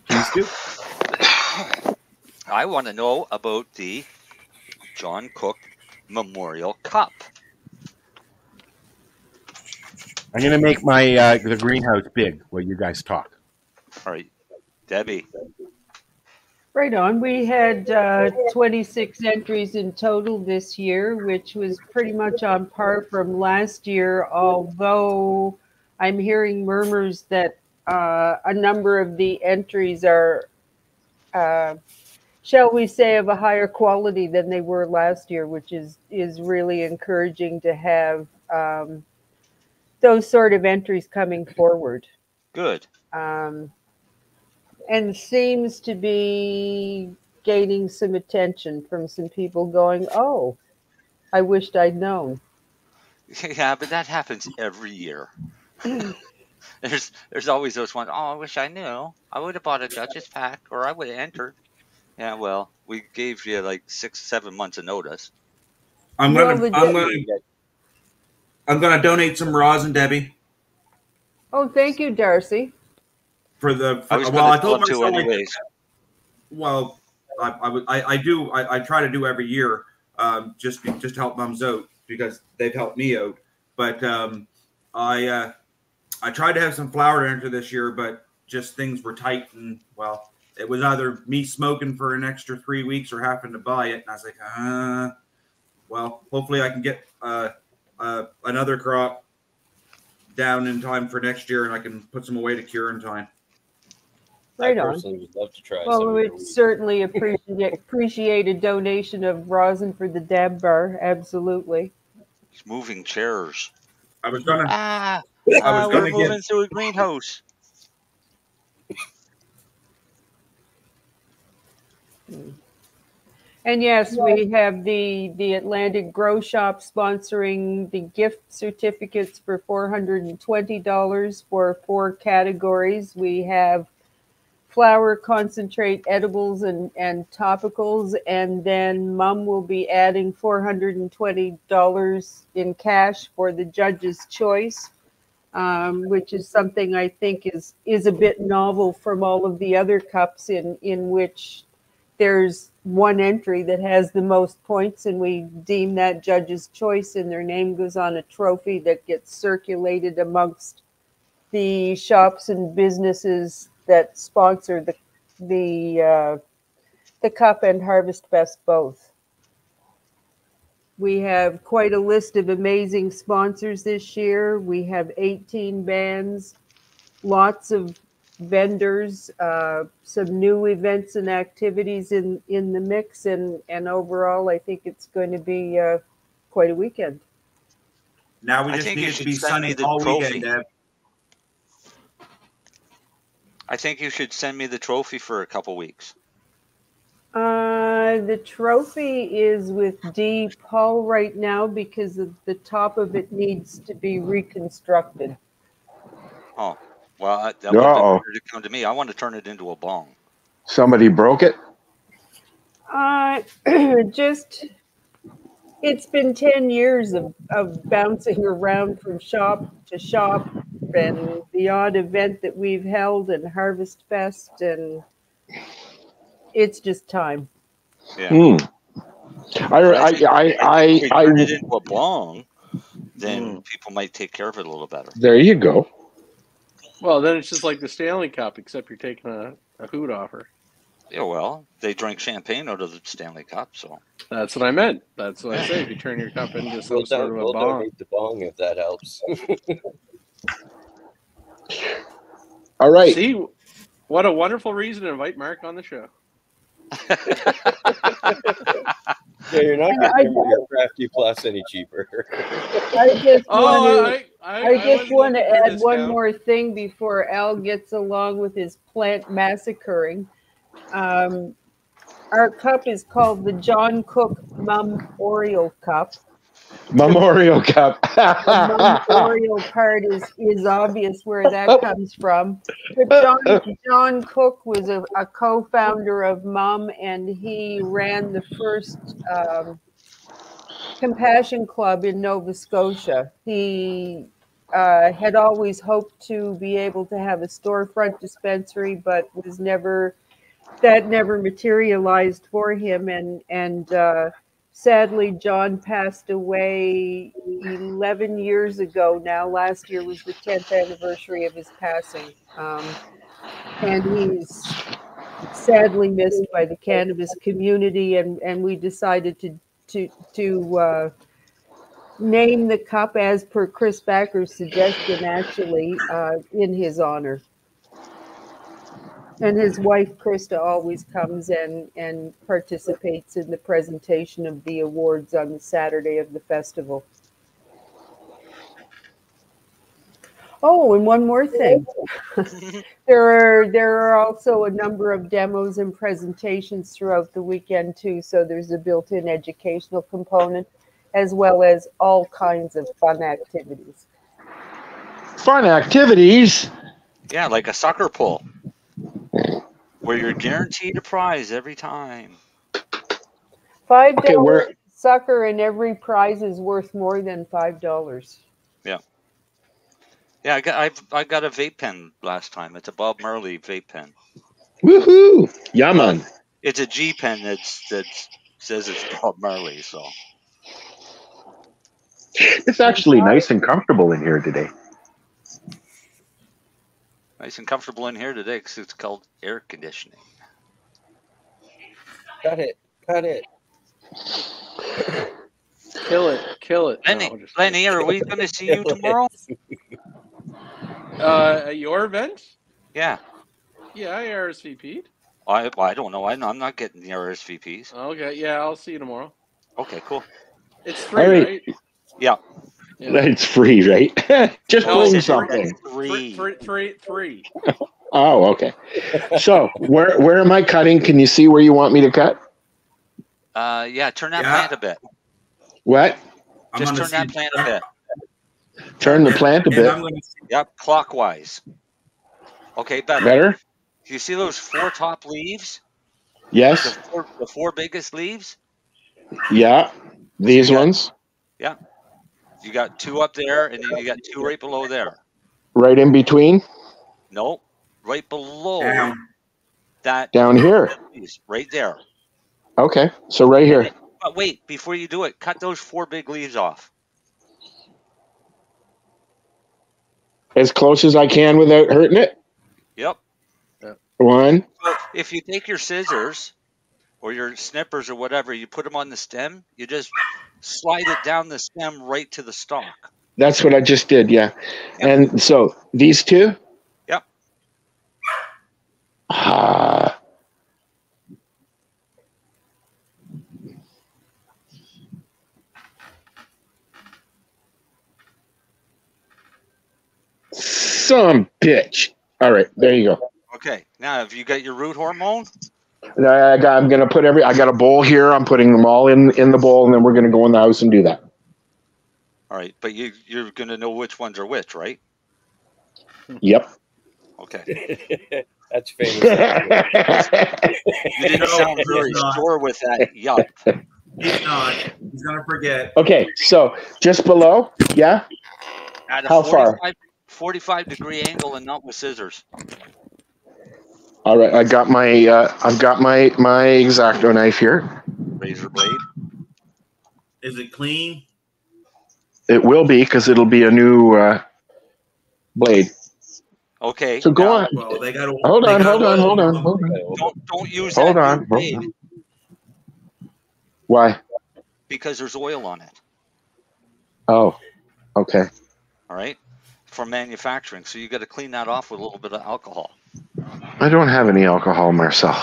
Please do. I want to know about the John Cook Memorial Cup. I'm going to make my the greenhouse big while you guys talk. All right, Debbie. Right on. We had 26 entries in total this year, which was pretty much on par from last year, although I'm hearing murmurs that a number of the entries are, shall we say, of a higher quality than they were last year, which is really encouraging to have those sort of entries coming forward. Good. And seems to be gaining some attention from some people going, oh, I wished I'd known. Yeah, but that happens every year. there's always those ones. Oh, I wish I knew. I would have bought a judge's pack, or I would have entered. Yeah, well, we gave you like 6-7 months of notice. I'm gonna donate some rosin, Debbie. Oh, thank you, Darcy. I told myself anyways. Well, I try to do every year, just to help mums out because they've helped me out. But I tried to have some flour to enter this year, but just things were tight, and well, it was either me smoking for an extra 3 weeks or having to buy it. And I was like, well, hopefully I can get another crop down in time for next year, and I can put some away to cure in time. Right I on. personally would love to try. Well, we would certainly appreciate a donation of rosin for the dab bar. Absolutely. It's moving chairs. I was gonna. We're moving through a greenhouse. And yes, we have the Atlantic Grow Shop sponsoring the gift certificates for $420 for 4 categories. We have flour, concentrate, edibles, and topicals, and then Mum will be adding $420 in cash for the judge's choice, which is something I think is a bit novel from all of the other cups in which there's one entry that has the most points, and we deem that judge's choice, and their name goes on a trophy that gets circulated amongst the shops and businesses that sponsor the Cup and Harvest Fest both. We have quite a list of amazing sponsors this year. We have 18 bands, lots of vendors, some new events and activities in the mix, and overall I think it's going to be quite a weekend. Now we just need it to be sunny all weekend, Deb. I think you should send me the trophy for a couple weeks. The trophy is with D. Paul right now because the top of it needs to be reconstructed. Oh, well, that would have been better to come to me. I want to turn it into a bong. Somebody broke it? It's been 10 years of bouncing around from shop to shop, and the odd event that we've held and Harvest Fest, and it's just time. Yeah. If you turn it into a bong, then people might take care of it a little better. There you go. Well, then it's just like the Stanley Cup, except you're taking a hoot offer. Yeah, well, they drink champagne out of the Stanley Cup, so. That's what I meant. That's what I say. If you turn your cup into some sort of a we'll bong. donate the bong if that helps. All right. See, what a wonderful reason to invite Mark on the show. Yeah, you're not going to get your Crafty Plus any cheaper. I just want to add one more thing before Al gets along with his plant massacring. Our cup is called the John Cook Memorial Cup. Memorial Cup. The memorial part is obvious where that comes from. But John Cook was a co-founder of Mum, and he ran the first Compassion Club in Nova Scotia. He had always hoped to be able to have a storefront dispensary, but that never materialized for him, and sadly, John passed away 11 years ago now. Last year was the 10th anniversary of his passing. And he's sadly missed by the cannabis community, and we decided to name the cup as per Chris Backer's suggestion, actually, in his honor. And his wife, Krista, always comes and participates in the presentation of the awards on the Saturday of the festival. Oh, and one more thing. There are also a number of demos and presentations throughout the weekend, too. So there's a built-in educational component, as well as all kinds of fun activities. fun activities. Yeah, like a sucker pull, where you're guaranteed a prize every time. $5 Okay, where? sucker, and every prize is worth more than $5. Yeah. Yeah, I got a vape pen last time. It's a Bob Marley vape pen. Woohoo! Yeah, man. It's a G pen that says it's Bob Marley. So It's actually nice and comfortable in here today. nice and comfortable in here today because it's called air conditioning. Cut it. Cut it. Kill it. Kill it. Lennie, No, just Lennie, are we going to see you tomorrow? at your event? Yeah. Yeah, I RSVP'd. I don't know. I'm not getting the RSVPs. Okay, yeah, I'll see you tomorrow. Okay, cool. It's free, All right. right? Yeah. It's free, right? Just No, bring something. Three. Oh, okay. So where am I cutting? Can you see where you want me to cut? Yeah, turn that plant a bit. What? Just turn that plant a bit. Turn the plant a bit. Yep, clockwise. Okay, better. Better? Do you see those 4 top leaves? Yes. The four biggest leaves? Yeah. These ones? Yeah. You got 2 up there, and then you got 2 right below there. Right in between? No, right below that. Down here. Right there. Okay. So right here. But wait, before you do it, cut those 4 big leaves off. As close as I can without hurting it? Yep. One. So if you take your scissors or your snippers or whatever, you put them on the stem, you just slide it down the stem right to the stalk. That's what I just did, yeah. And so these 2? Yep. Some bitch. All right, there you go. Okay. Now, have you got your root hormone? I'm gonna put I got a bowl here. I'm putting them all in the bowl, and then we're gonna go in the house and do that. All right, but you're going to know which ones are which, right? Yep. Okay. That's famous. You didn't sound very sure with that. Yup. He's not. He's going to forget. Okay, so just below, yeah. At a How far? 45-degree angle and not with scissors. All right, I've got my X-Acto knife here. Razor blade. Is it clean? It will be because it'll be a new blade. Okay. So go on. Well, they got. Hold on. Don't use Hold that on. new blade Why? because there's oil on it. Oh, okay. All right, for manufacturing. So you got to clean that off with a little bit of alcohol. I don't have any alcohol, Marcel.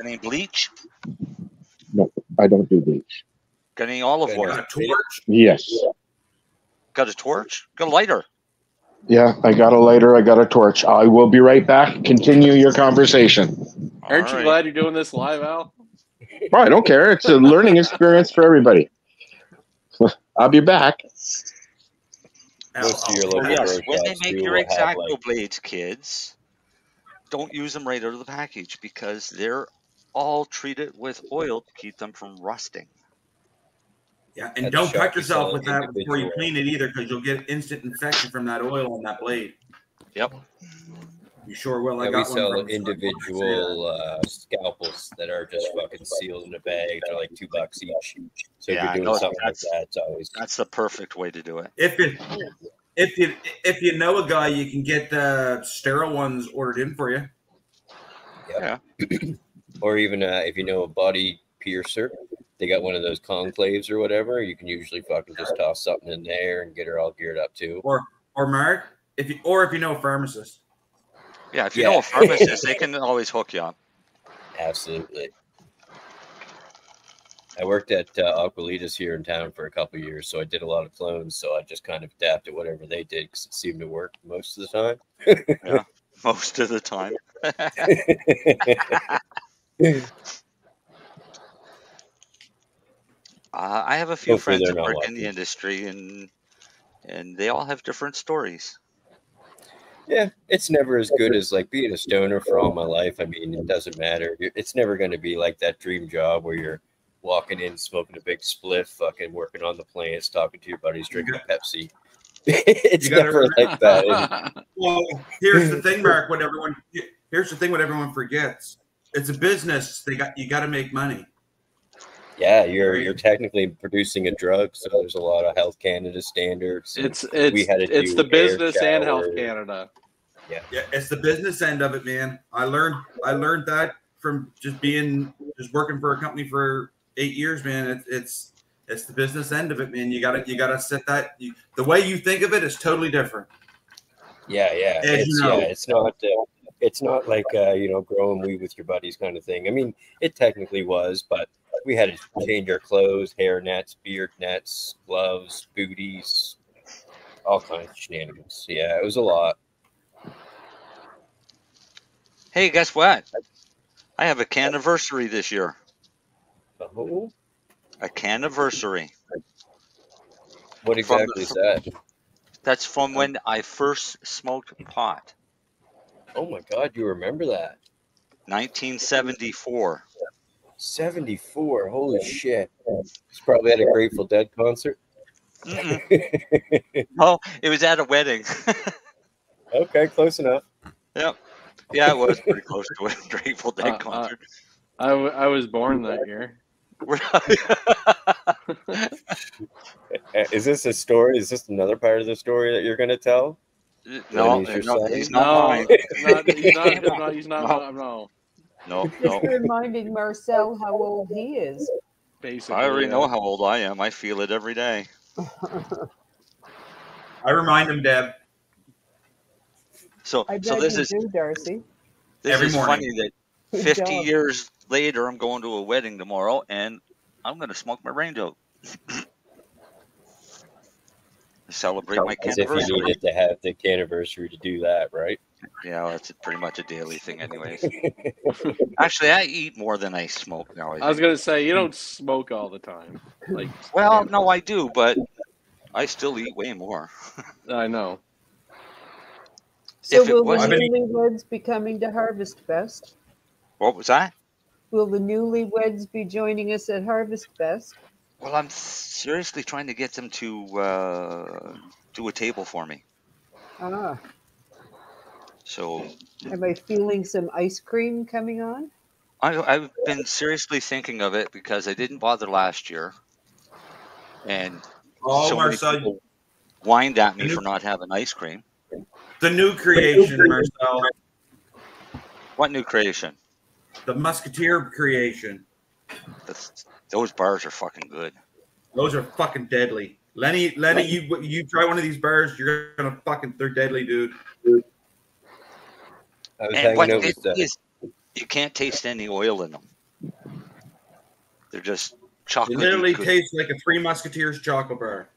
Any bleach? No, I don't do bleach. Got any olive oil? Got a torch? Yes. Got a torch? Got a lighter? Yeah, I got a lighter. I got a torch. I will be right back. Continue your conversation. Aren't you glad you're doing this live, Al? Oh, I don't care. It's a learning experience for everybody. I'll be back. Most of your local Yes, road when they shops make do your have, X-Acto like, blades, kids, don't use them right out of the package because they're all treated with oil to keep them from rusting. Yeah, and don't cut yourself with that before you clean it either, because you'll get instant infection from that oil on that blade. Yep. You sure will. Yeah, I got we one sell from individual scalpels that are just fucking sealed in a bag. They're like $2 each. So Yeah, if I you're know doing something like that's- that, it's always That's the perfect way to do it. If you know a guy, you can get the sterile ones ordered in for you. Yeah. Or even if you know a body piercer, they got one of those conclaves or whatever. You can usually fucking just toss something in there and get her all geared up too. Or Mark, if you know a pharmacist. Yeah, if you know a pharmacist, they can always hook you up. Absolutely. I worked at Aqualitas here in town for a couple of years, so I did a lot of clones. So I just kind of adapted whatever they did because it seemed to work most of the time. Yeah, most of the time. I have a few Hopefully friends they're that not work in the watching. industry, and they all have different stories. Yeah, it's never as good as like being a stoner for all my life. I mean, it doesn't matter. It's never going to be like that dream job where you're walking in, smoking a big spliff, fucking working on the plants, talking to your buddies, drinking Pepsi. It's never like that. Well, here's the thing, Mark. What everyone forgets. It's a business. You got to make money. Yeah, you're technically producing a drug, so there's a lot of Health Canada standards. It's do the business air and Health showers. Canada. Yeah, it's the business end of it, man. I learned that from just working for a company for 8 years, man. It's the business end of it, man. You gotta set that. The way you think of it is totally different. Yeah. It's It's not like growing weed with your buddies kind of thing. I mean, it technically was, but we had to change our clothes, hair nets, beard nets, gloves, booties, all kinds of shenanigans. Yeah, it was a lot. Hey, guess what? I have a canniversary this year. Oh, a canniversary. What exactly is that? That's from when I first smoked pot. Oh my God, you remember that? 1974. 74. Holy shit. He's probably at a Grateful Dead concert. Oh, it was at a wedding. Okay, close enough. Yep. Yeah, it was pretty close to a Grateful Dead concert. I was born that year. Is this a story? Is this another part of the story that you're going to tell? No, he's not mine. He's not. No. Just reminding Marcel how old he is. Basically, I already know how old I am. I feel it every day. I remind him, Deb. I bet this you is do, Darcy. This every is morning. funny that Good 50 job. years later, I'm going to a wedding tomorrow, and I'm going to smoke my brains out. Celebrate my As if you anniversary. needed to have the anniversary to do that, right? Yeah, well, it's pretty much a daily thing anyways. Actually, I eat more than I smoke now. I was going to say, you don't smoke all the time. Well, no, I do, but I still eat way more. I know. So If it will the wasn't- newlyweds be coming to Harvest Fest? What was that? Will the newlyweds be joining us at Harvest Fest? Well, I'm seriously trying to get them to do a table for me. Ah, So am I feeling some ice cream coming on? I've been seriously thinking of it because I didn't bother last year. And so many Marcel, people whined at me for not having ice cream. the new creation, Marcel. What new creation? The Musketeer creation. Those bars are fucking good. Those are fucking deadly. Lenny, you try one of these bars, you're gonna they're deadly, dude. I was And what hanging out it with is, you can't taste any oil in them. They're just It chocolate. literally tastes like a Three Musketeers chocolate bar.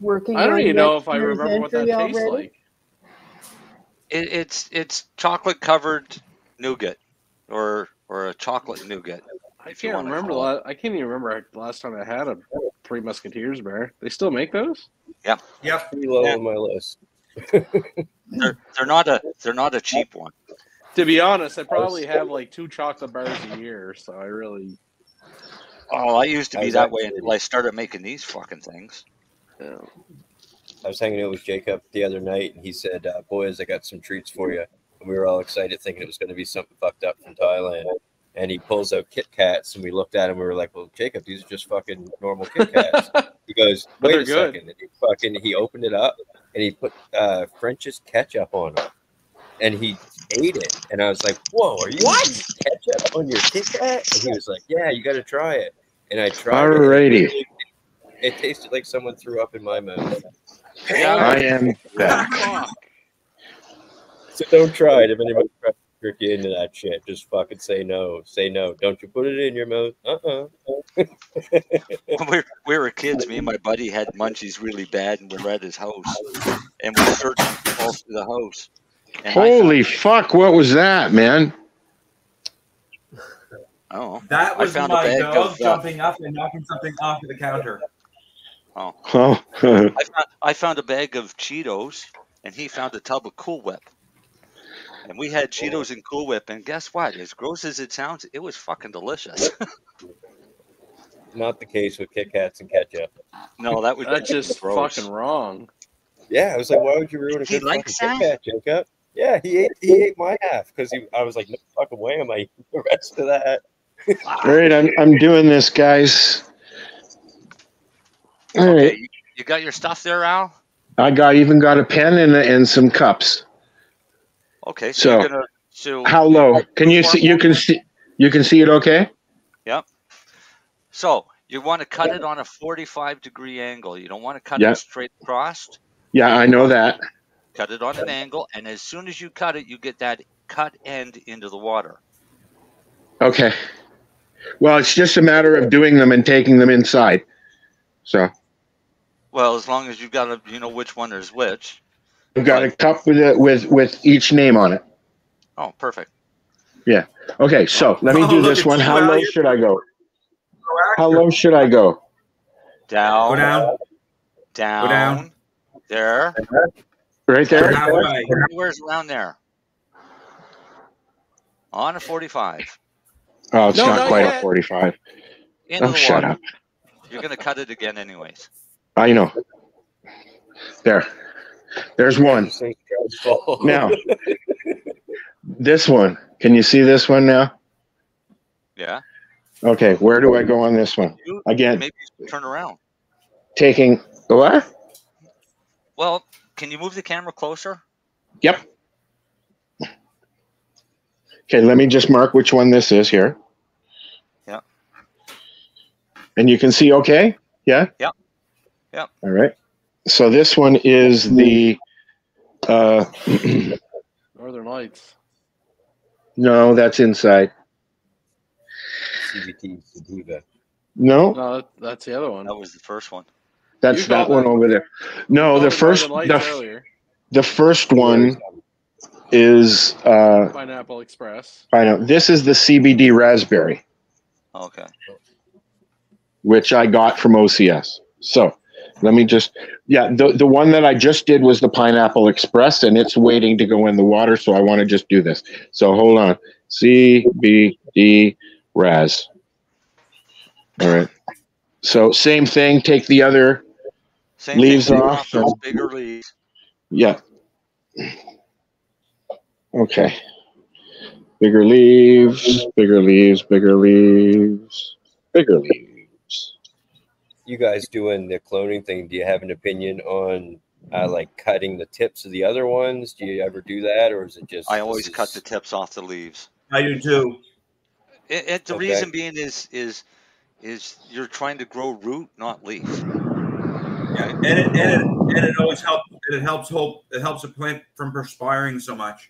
Working I don't on even know if I next remember what that year's tastes entry like. It's chocolate covered nougat or a chocolate nougat. I can't remember. I can't even remember the last time I had a Three Musketeers bar. They still make those? Yeah. Yep. pretty low on my list. They're not a cheap one. To be honest, I probably have like 2 chocolate bars a year, so I really. Oh, I used to I be was that way actually- until I started making these fucking things. Yeah. I was hanging out with Jacob the other night, and he said, boys, I got some treats for you. And we were all excited, thinking it was going to be something fucked up from Thailand. And he pulls out Kit Kats, and we looked at him, and we were like, well, Jacob, these are just fucking normal Kit Kats. He goes, But wait they're a good. second. And he opened it up, and he put French's ketchup on it. And he ate it. And I was like, whoa, are you eating ketchup on your Kit Kat? And he was like, yeah, you got to try it. And I tried Alrighty. it. It tasted like someone threw up in my mouth. I am back. So don't try it. If anybody tries to trick you into that shit, just fucking say no. Say no. Don't you put it in your mouth. When we were kids, me and my buddy had munchies really bad, and we were at his house, and we searched all through the house. And Holy fuck! What was that, man? That was found a my bag dog of, jumping up and knocking something off of the counter. Oh. Oh. I found a bag of Cheetos and he found a tub of Cool Whip. And we had Cheetos and Cool Whip, and guess what? As gross as it sounds, it was fucking delicious. Not the case with Kit Kats and ketchup. No, that's just gross. fucking wrong. Yeah, I was like, why would you ruin a good fucking Kit Kat, Jacob? Yeah, he ate my half because I was like, no fucking way am I eating the rest of that. All right, I'm doing this, guys. All right. Okay, you got your stuff there, Al? I even got a pen and some cups. Okay, So, you're gonna how low? Can you see? You can see it okay? Yep. So you want to cut it on a 45-degree angle. You don't want to cut Yeah. it straight across. Yeah, I know that. Cut it on an angle, and as soon as you cut it, you get that cut end into the water. Okay. Well, it's just a matter of doing them and taking them inside. So Well, as long as you've got which one is which. I've got a cup with each name on it. Oh, perfect. Yeah. Okay, so let me do this one. How low should I go? How low should I go? Down. Go down. Down. Go down. There. Right there? Everywhere's around there. On a 45. Oh, it's not quite a 45. Into the shut water. up. You're going to cut it again anyways. I know. There's one. Now, this one. Can you see this one now? Yeah. Okay, where do I go on this one? Again, Maybe turn around. taking what? Well, can you move the camera closer? Yep. Okay, let me just mark which one this is here. Yeah. And you can see okay? Yeah? Yep. Yep. All right. So this one is the Northern Lights. no, that's inside. CBT Sativa. No, No, that's the other one. That was the first one. that's You that called one it- over there. No, called the it first Northern Lights earlier. the first one is Pineapple Express. I know. This is the CBD raspberry, Okay. which I got from OCS. So let me just, the one that I just did was the Pineapple Express, and it's waiting to go in the water, so I want to just do this. So hold on. CBD Raz. All right. So same thing, take the other Same leaves thing, off. those bigger leaves. Yeah. Okay. Bigger leaves, bigger leaves, bigger leaves, bigger leaves. You guys doing the cloning thing, do you have an opinion on like cutting the tips of the other ones? Do you ever do that, or is it just? I always cut the tips off the leaves. I do too. The Okay. reason being is you're trying to grow root, not leaf. Yeah, and it always helps. It helps a plant from perspiring so much.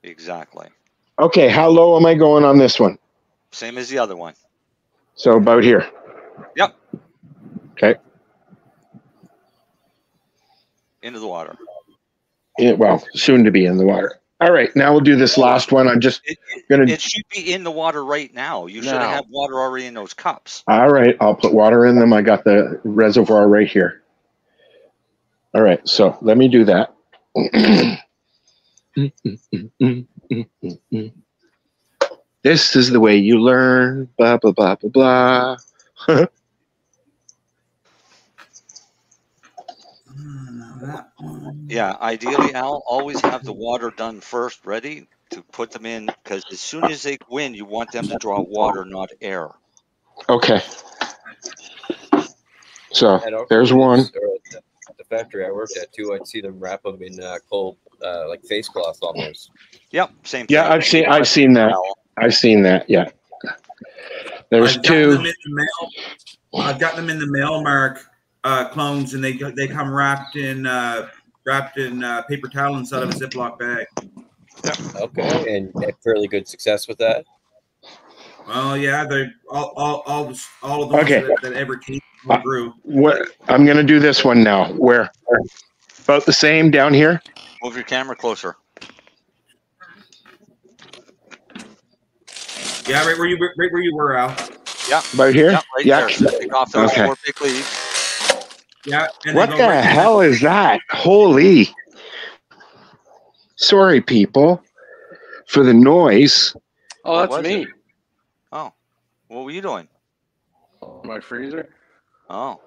Exactly. Okay, how low am I going on this one? Same as the other one. So about here. Yep. Okay. Into the water. Well, soon to be in the water. All right, now we'll do this last one. I'm just gonna. It should be in the water right now. You should Now. have water already in those cups. All right, I'll put water in them. I got the reservoir right here. All right, so let me do that. This is the way you learn. Blah blah blah blah blah. Yeah, ideally, Al, always have the water done first, ready to put them in, because as soon as they go in, you want them to draw water, not air. Okay. So At our there's one. place, or at the factory I worked at too, I'd see them wrap them in cold, like face cloth almost. Yep, same. Yeah, I've seen that. I've seen that. Yeah. There's I've two. gotten them in the mail. I've gotten them in the mail, Mark, clones, and they come wrapped in paper towel inside of a Ziploc bag. Okay, and had fairly good success with that. Well, yeah, they're all of the ones Okay. that ever came grew. What I'm gonna do this one now. Where? About the same down here. Move your camera closer. Yeah, right where you were, Al. Yeah. About here? Yeah, right Yeah. there. So take off those Okay. 4 big leaves. Yeah. And What they the go right hell is that? Holy! Sorry, people, for the noise. Oh, What that's was me. it? Oh, what were you doing? My freezer. Oh,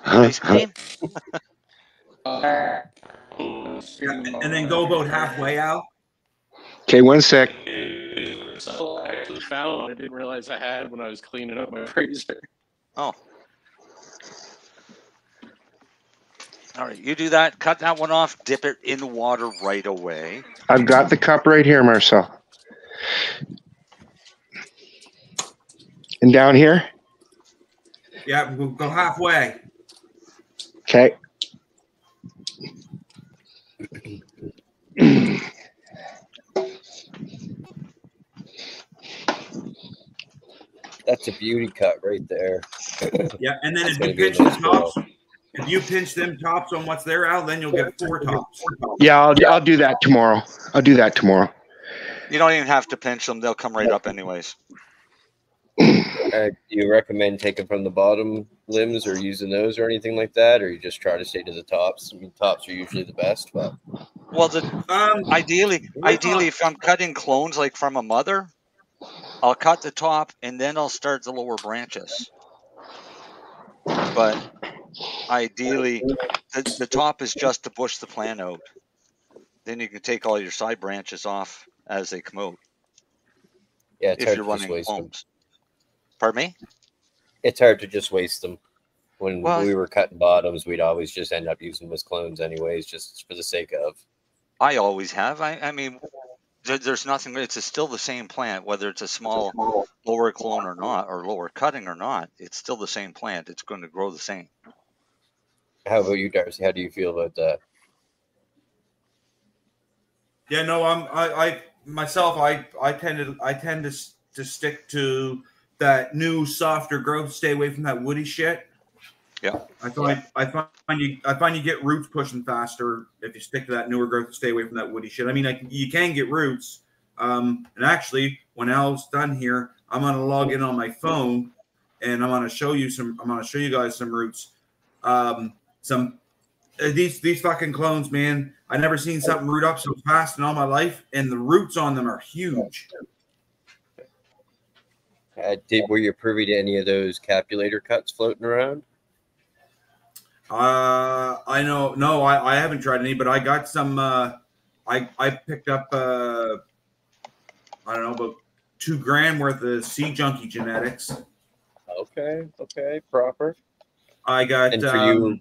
ice cream. Yeah, and then go about halfway out. Okay, one sec. So I actually found one I didn't realize I had when I was cleaning up my freezer. Oh. All right, you do that. Cut that one off. Dip it in the water right away. I've got the cup right here, Marcel. And down here? Yeah, we'll go halfway. Okay. That's a beauty cut right there. Yeah, and then That's if gonna you be a pinch the nice tops, girl. if you pinch them tops on what's there, Al, then you'll get 4 tops. Yeah, I'll do that tomorrow. You don't even have to pinch them; they'll come right up anyways. Do you recommend taking from the bottom limbs or using those or anything like that, or you just try to stay to the tops? I mean, tops are usually the best, but Well, ideally, if I'm cutting clones like from a mother, I'll cut the top and then I'll start the lower branches. But ideally, the top is just to push the plant out. Then you can take all your side branches off as they come out. yeah, it's If hard you're to just running waste them. clones. Pardon me? It's hard to just waste them. When Well, we were cutting bottoms, we'd always just end up using them as clones anyways, just for the sake of. I always have. I mean, there's nothing. It's still the same plant, whether it's a small lower clone or not, or lower cutting or not. It's still the same plant. It's going to grow the same. How about you, Darcy? How do you feel about that? Yeah, no, I myself I tend to stick to that new softer growth. Stay away from that woody shit. Yeah. I find you get roots pushing faster if you stick to that newer growth. Stay away from that woody shit. I mean, you can get roots. And actually, when Al's done here, I'm gonna log in on my phone, and I'm gonna show you guys some roots. These fucking clones, man. I never seen something root up so fast in all my life, and the roots on them are huge. Were you privy to any of those capulator cuts floating around? I know. No, I haven't tried any, but I got some. I picked up. I don't know, about $2,000 worth of Sea Junkie genetics. Okay, proper. I got. And for you,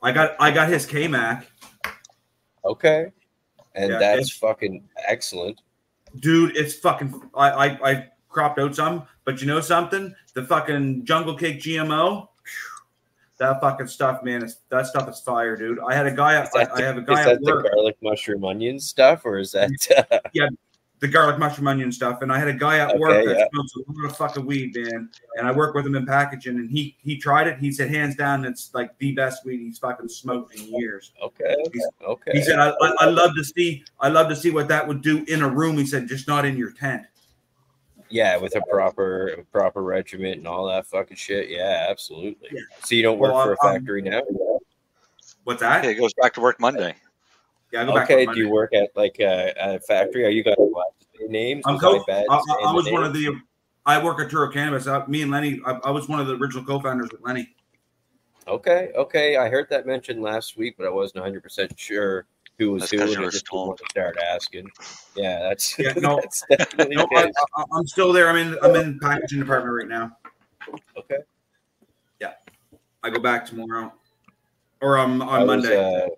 I got his K-Mac. Okay, and Yeah, that's fucking excellent, dude. It's fucking. I cropped out some, but you know something? The fucking Jungle Cake GMO. That fucking stuff, man. That stuff is fire, dude. I had a guy. I have a guy at work. The garlic mushroom onion stuff, or is that? Yeah, the garlic mushroom onion stuff. And I had a guy at work that smokes a lot of fucking weed, man. And I work with him in packaging, and he tried it. He said, hands down, it's like the best weed he's fucking smoked in years. Okay. He said, I love to see what that would do in a room. He said, just not in your tent. Yeah, with a proper regiment and all that fucking shit. Yeah, absolutely. Yeah. So you don't work for a factory now? What's that? Yeah, it goes back to work Monday. Yeah, I go back to work Monday. Do you work at like a factory? Are you got names? I was one of the. I work at Turo Cannabis. Me and Lennie. I was one of the original co-founders with Lennie. Okay. I heard that mentioned last week, but I wasn't 100% sure who was who. And I just didn't want to start asking. Yeah, that's that's definitely the case. I'm still there. I'm in the packaging department right now. Okay. Yeah, I go back tomorrow, or on Monday.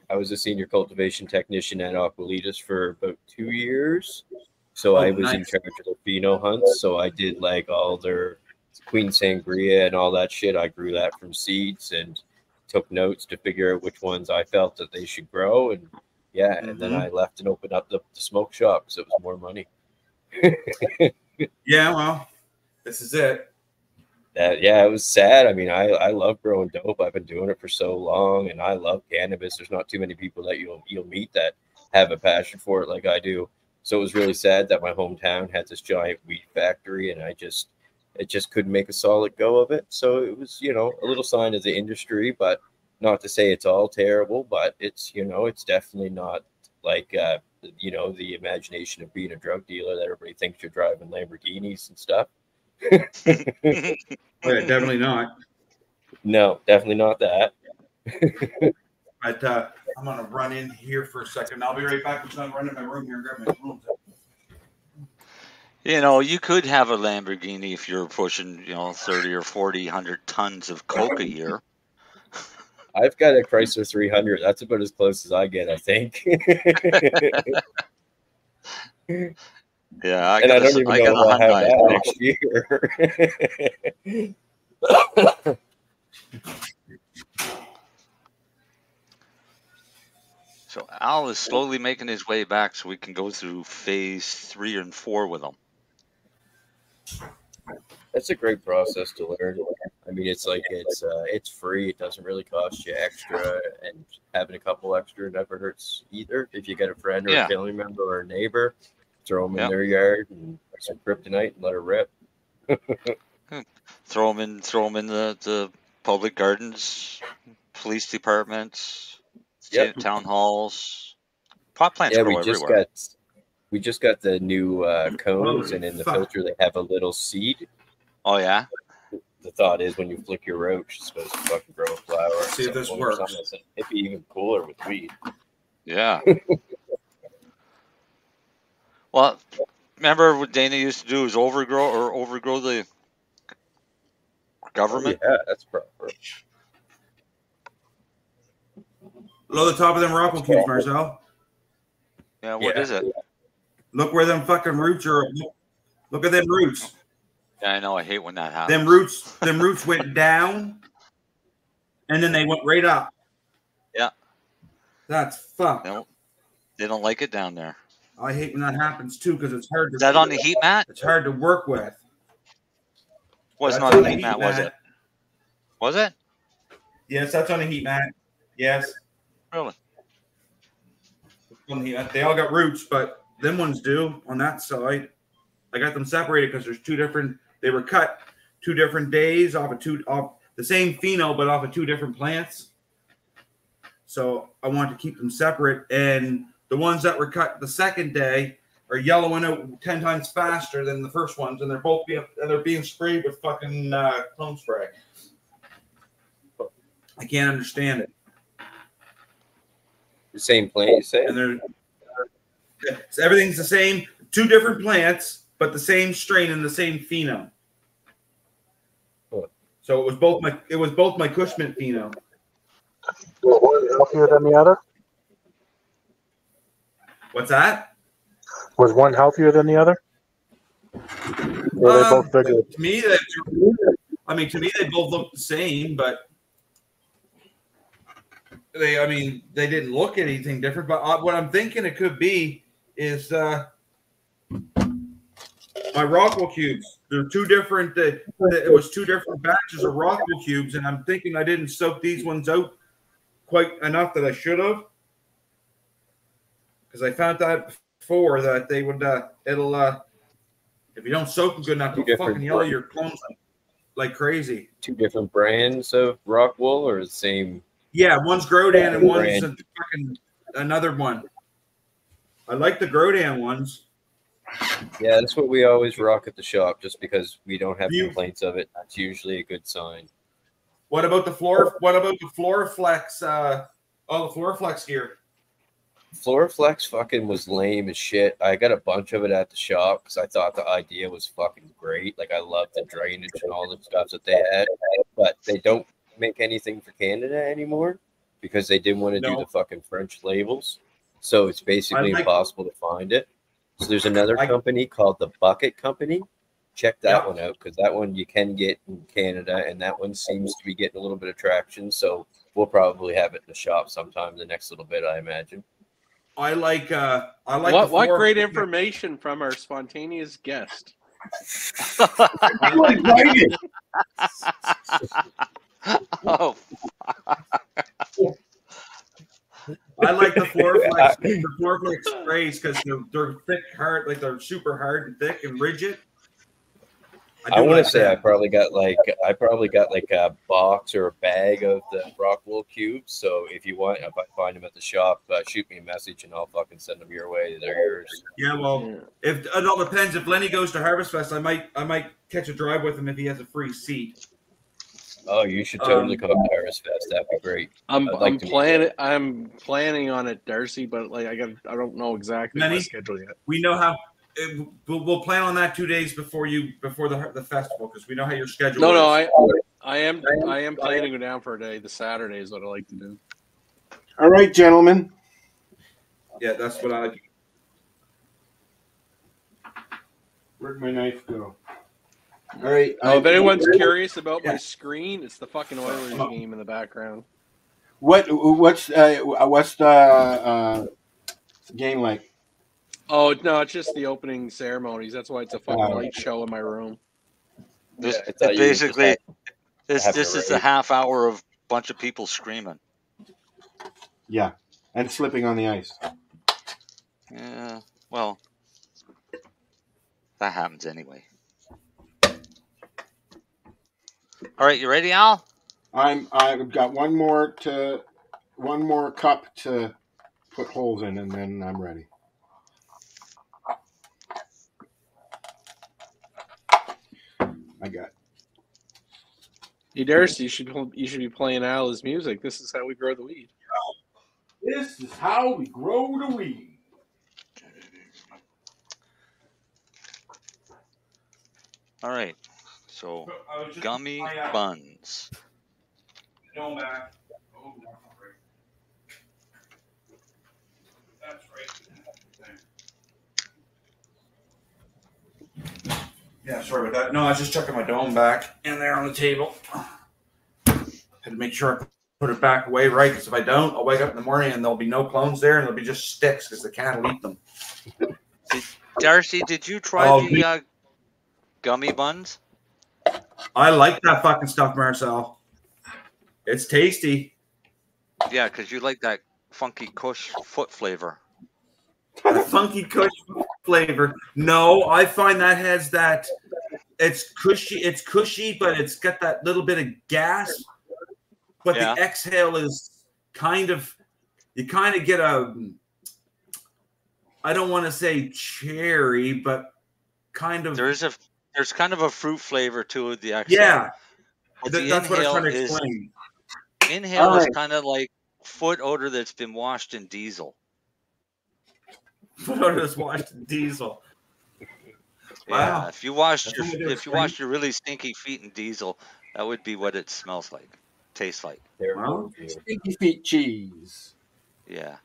I was a senior cultivation technician at Aqualitas for about 2 years. So I was in charge of the pheno hunts. So I did like all their Queen Sangria and all that shit. I grew that from seeds and took notes to figure out which ones I felt that they should grow. And and then I left and opened up the smoke shop because it was more money. Yeah, well, this is it. It was sad. I mean, I love growing dope. I've been doing it for so long, and I love cannabis. There's not too many people that you'll meet that have a passion for it like I do. So it was really sad that my hometown had this giant weed factory, and it just couldn't make a solid go of it. So it was, a little sign of the industry, but not to say it's all terrible, but it's, it's definitely not like you know, the imagination of being a drug dealer that everybody thinks you're driving Lamborghinis and stuff. Oh, yeah, definitely not. No, definitely not that. But I'm gonna run in here for a second. I'll be right back. I'm gonna run in my room here and grab my phone. You know, you could have a Lamborghini if you're pushing, 30 or 40, 100 tons of coke a year. I've got a Chrysler 300. That's about as close as I get, I think. Yeah, I don't got even know a if I'll have Hyundai. that next year. So Al is slowly making his way back so we can go through phase 3 and 4 with him. That's a great process to learn. I mean, it's like it's free. It doesn't really cost you extra, and having a couple extra never hurts either. If you get a friend or a family member or a neighbor, throw them in their yard and some kryptonite and let it rip. Throw them in the public gardens, police departments, town halls. Pot plants grow everywhere. We just got the new cones, and in the filter they have a little seed. Oh yeah. The thought is when you flick your roach, it's supposed to fucking grow a flower. See if this works. It'd be even cooler with weed. Yeah. Well, remember what Dana used to do is overgrow the government? Oh, yeah, that's proper. Below the top of them Rockwell cubes, Marcel. Yeah, what is it? Look where them fucking roots are. Look at them roots. Yeah, I know. I hate when that happens. Them roots went down, and then they went right up. Yeah. That's fucked. They don't like it down there. I hate when that happens too because it's hard. Is that on the heat mat? It's hard to work with. Wasn't on the heat mat, was it? Was it? Yes, that's on the heat mat. Yes. Really? They all got roots, but them ones do on that side. I got them separated because there's two different. They were cut 2 different days off the same pheno, but off of 2 different plants. So I wanted to keep them separate, and the ones that were cut the second day are yellowing out 10 times faster than the first ones, and they're being sprayed with fucking clone spray. I can't understand it. The same plant, you say? And everything's the same. 2 different plants, but the same strain and the same pheno. So it was both my Cushman pheno. One healthier than the other? What's that? Was one healthier than the other? Or are they both bigger? To me, they both look the same, but they didn't look anything different. But what I'm thinking it could be is my Rockwell cubes. They're 2 different. It was 2 different batches of Rockwell cubes, and I'm thinking I didn't soak these ones out quite enough that I should have, because I found out before that they would. It'll if you don't soak them good enough, it'll fucking yellow your clones like crazy. 2 different brands of Rockwool, or the same? Yeah, one's Grodan and one's fucking another one. I like the Grodan ones. Yeah, that's what we always rock at the shop, just because we don't have complaints of it. That's usually a good sign. What about the floor? What about the Floraflex? The Floraflex gear. Floraflex fucking was lame as shit. I got a bunch of it at the shop because I thought the idea was fucking great. Like, I loved the drainage and all the stuff that they had, but they don't make anything for Canada anymore because they didn't want to do the fucking French labels. So it's basically impossible to find it. So there's another company called the Bucket Company. Check that one out, because that one you can get in Canada, and that one seems to be getting a little bit of traction. So we'll probably have it in the shop sometime the next little bit, I imagine. I like what great information from our spontaneous guest. Oh. I like the Floraflex sprays because they're thick, hard, like they're super hard and thick and rigid. I want to say I probably got like a box or a bag of the Rockwool cubes. So if you want, if I find them at the shop, shoot me a message and I'll fucking send them your way. They're yours. Yeah, well, if it all depends. If Lenny goes to Harvest Fest, I might catch a drive with him if he has a free seat. Oh, you should totally come up to Harvest Fest. That'd be great. I'm planning on it, Darcy, but like I don't know exactly my schedule yet. We know how. We'll plan on that 2 days before the festival because we know how your schedule. No, is. I am planning to go down for a day. The Saturday is what I like to do. All right, gentlemen. Yeah, that's what I like. Where'd my knife go? All right. If anyone's curious about my screen, it's the fucking Oilers game in the background. What's the game like? Oh no, it's just the opening ceremonies. That's why it's a fucking light show in my room. This is a half hour of a bunch of people screaming. Yeah, and slipping on the ice. Yeah, well, that happens anyway. All right, you ready, Al? I've got one more cup to put holes in, and then I'm ready. I got. Hey, Darcy, you should be playing Al's music. This is how we grow the weed. This is how we grow the weed. All right. So, gummy buns. No, Mac. Oh, that's right. Yeah, sorry about that. No, I was just chucking my dome back in there on the table. Had to make sure I put it back away right, because if I don't, I'll wake up in the morning and there'll be no clones there, and there'll be just sticks because the cat will eat them. Darcy, did you try the gummy buns? I like that fucking stuff, Marcel. It's tasty. Yeah, because you like that funky Kush foot flavor. The funky Kush flavor. No, I find that has that. It's cushy, but it's got that little bit of gas. But the exhale is kind of. You kind of get a. I don't want to say cherry, but kind of. There's kind of a fruit flavor to the exhale. Yeah, but that's what I'm trying to explain. Inhale is kind of like foot odor that's been washed in diesel. Foot odor that's washed in diesel. Wow. Wow. If you washed your really stinky feet in diesel, that would be what it smells like, tastes like. Well, stinky feet cheese. Yeah.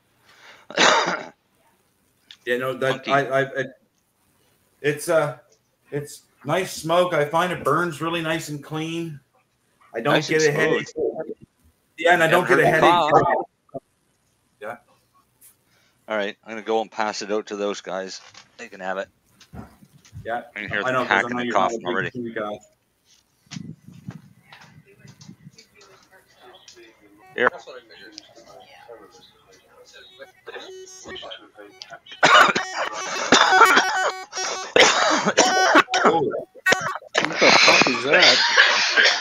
Yeah, no, that it's nice smoke. I find it burns really nice and clean. I don't get a headache. Yeah, and I don't get a headache. Yeah. All right, I'm gonna go and pass it out to those guys. They can have it. Yeah, I can hear them hacking and coughing already. Here. What the fuck is that?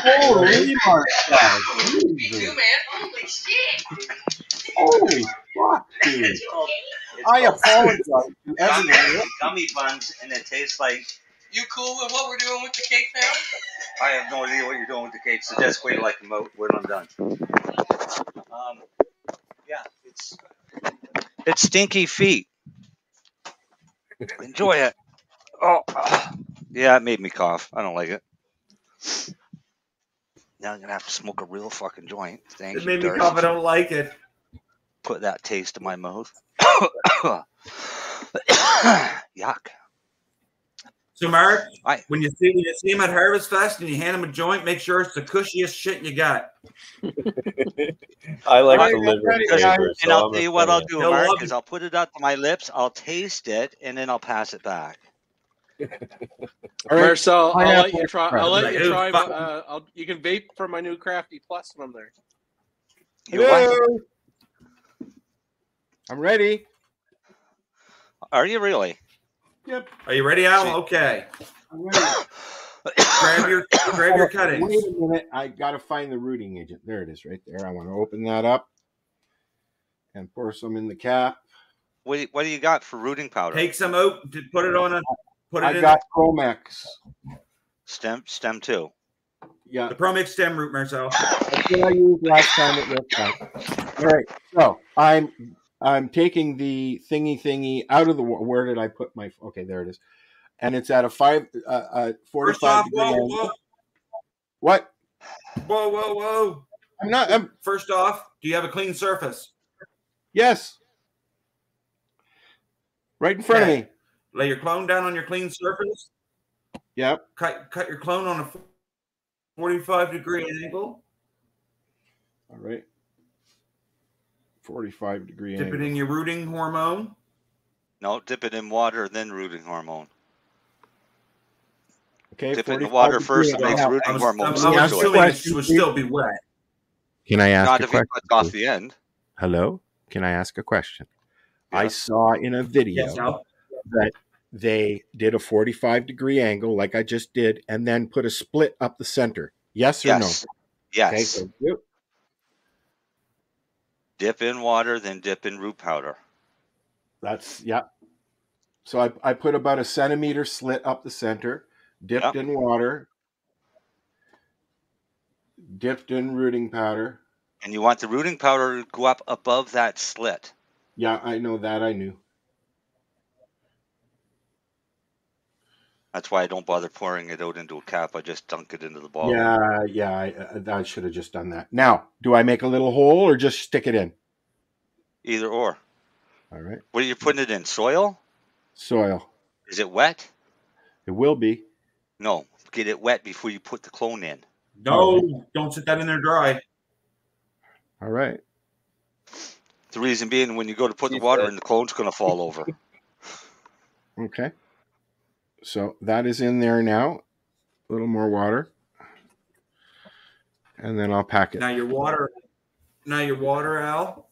Holy Marcel. Jesus. Holy shit! Holy fuck, dude. I apologize to everyone. Gummy buns, and it tastes like. You cool with what we're doing with the cake now? I have no idea what you're doing with the cake, so just wait till I come out when I'm done. Yeah, it's stinky feet. Enjoy it. Oh, yeah, it made me cough. I don't like it. Now I'm gonna have to smoke a real fucking joint. Thank you. It made me Darcy. cough. I don't like it. Put that taste in my mouth. Yuck. So, Mark, when you see him at Harvest Fest and you hand him a joint, make sure it's the cushiest shit you got. I like the liver flavor. And I'll tell you what I'll do, Mark, is I'll put it up to my lips, I'll taste it, and then I'll pass it back. Marcel, I'll let you try. You can vape from my new Crafty Plus when I'm there. Hello. I'm ready. Are you really? Yep. Are you ready, Al? Okay. I'm ready. grab your cuttings. Wait a minute. I got to find the rooting agent. There it is right there. I want to open that up and pour some in the cap. What do you got for rooting powder? Take some oat, put it on a. Put it I in got Promex. Stem 2. Yeah. The Promex stem root, Marcel. That's what I used last time at work time. All right. So I'm taking the thingy out of the. Where did I put my? Okay, there it is. And it's at a 45 degree angle. What? Whoa. First off, do you have a clean surface? Yes. Right in front of me. Lay your clone down on your clean surface. Yep. Cut your clone on a 45 degree angle. All right. 45 degree Dip angle. it in your rooting hormone. No, dip it in water, then rooting hormone. Okay. Dip it in the water first and makes rooting hormone. I'm assuming it should still be wet. Can I ask Not a if question? you cut off the end. Hello? Can I ask a question? Yeah. I saw in a video Yes, Al. that they did a 45 degree angle like I just did and then put a split up the center. Yes or Yes. no? Yes. Okay, so Dip in water, then dip in root powder. yeah. So I put about a centimeter slit up the center, dipped in water, dipped in rooting powder. And you want the rooting powder to go up above that slit. Yeah, I know that. I knew. That's why I don't bother pouring it out into a cap. I just dunk it into the bottle. Yeah. I should have just done that. Now, do I make a little hole or just stick it in? Either or. All right. What are you putting it in? Soil? Soil. Is it wet? It will be. No. Get it wet before you put the clone in. No, don't sit that in there dry. All right. The reason being, when you go to put the water in, the clone's going to fall over. Okay. So that is in there now. A little more water. And then I'll pack it. Now your water, Al.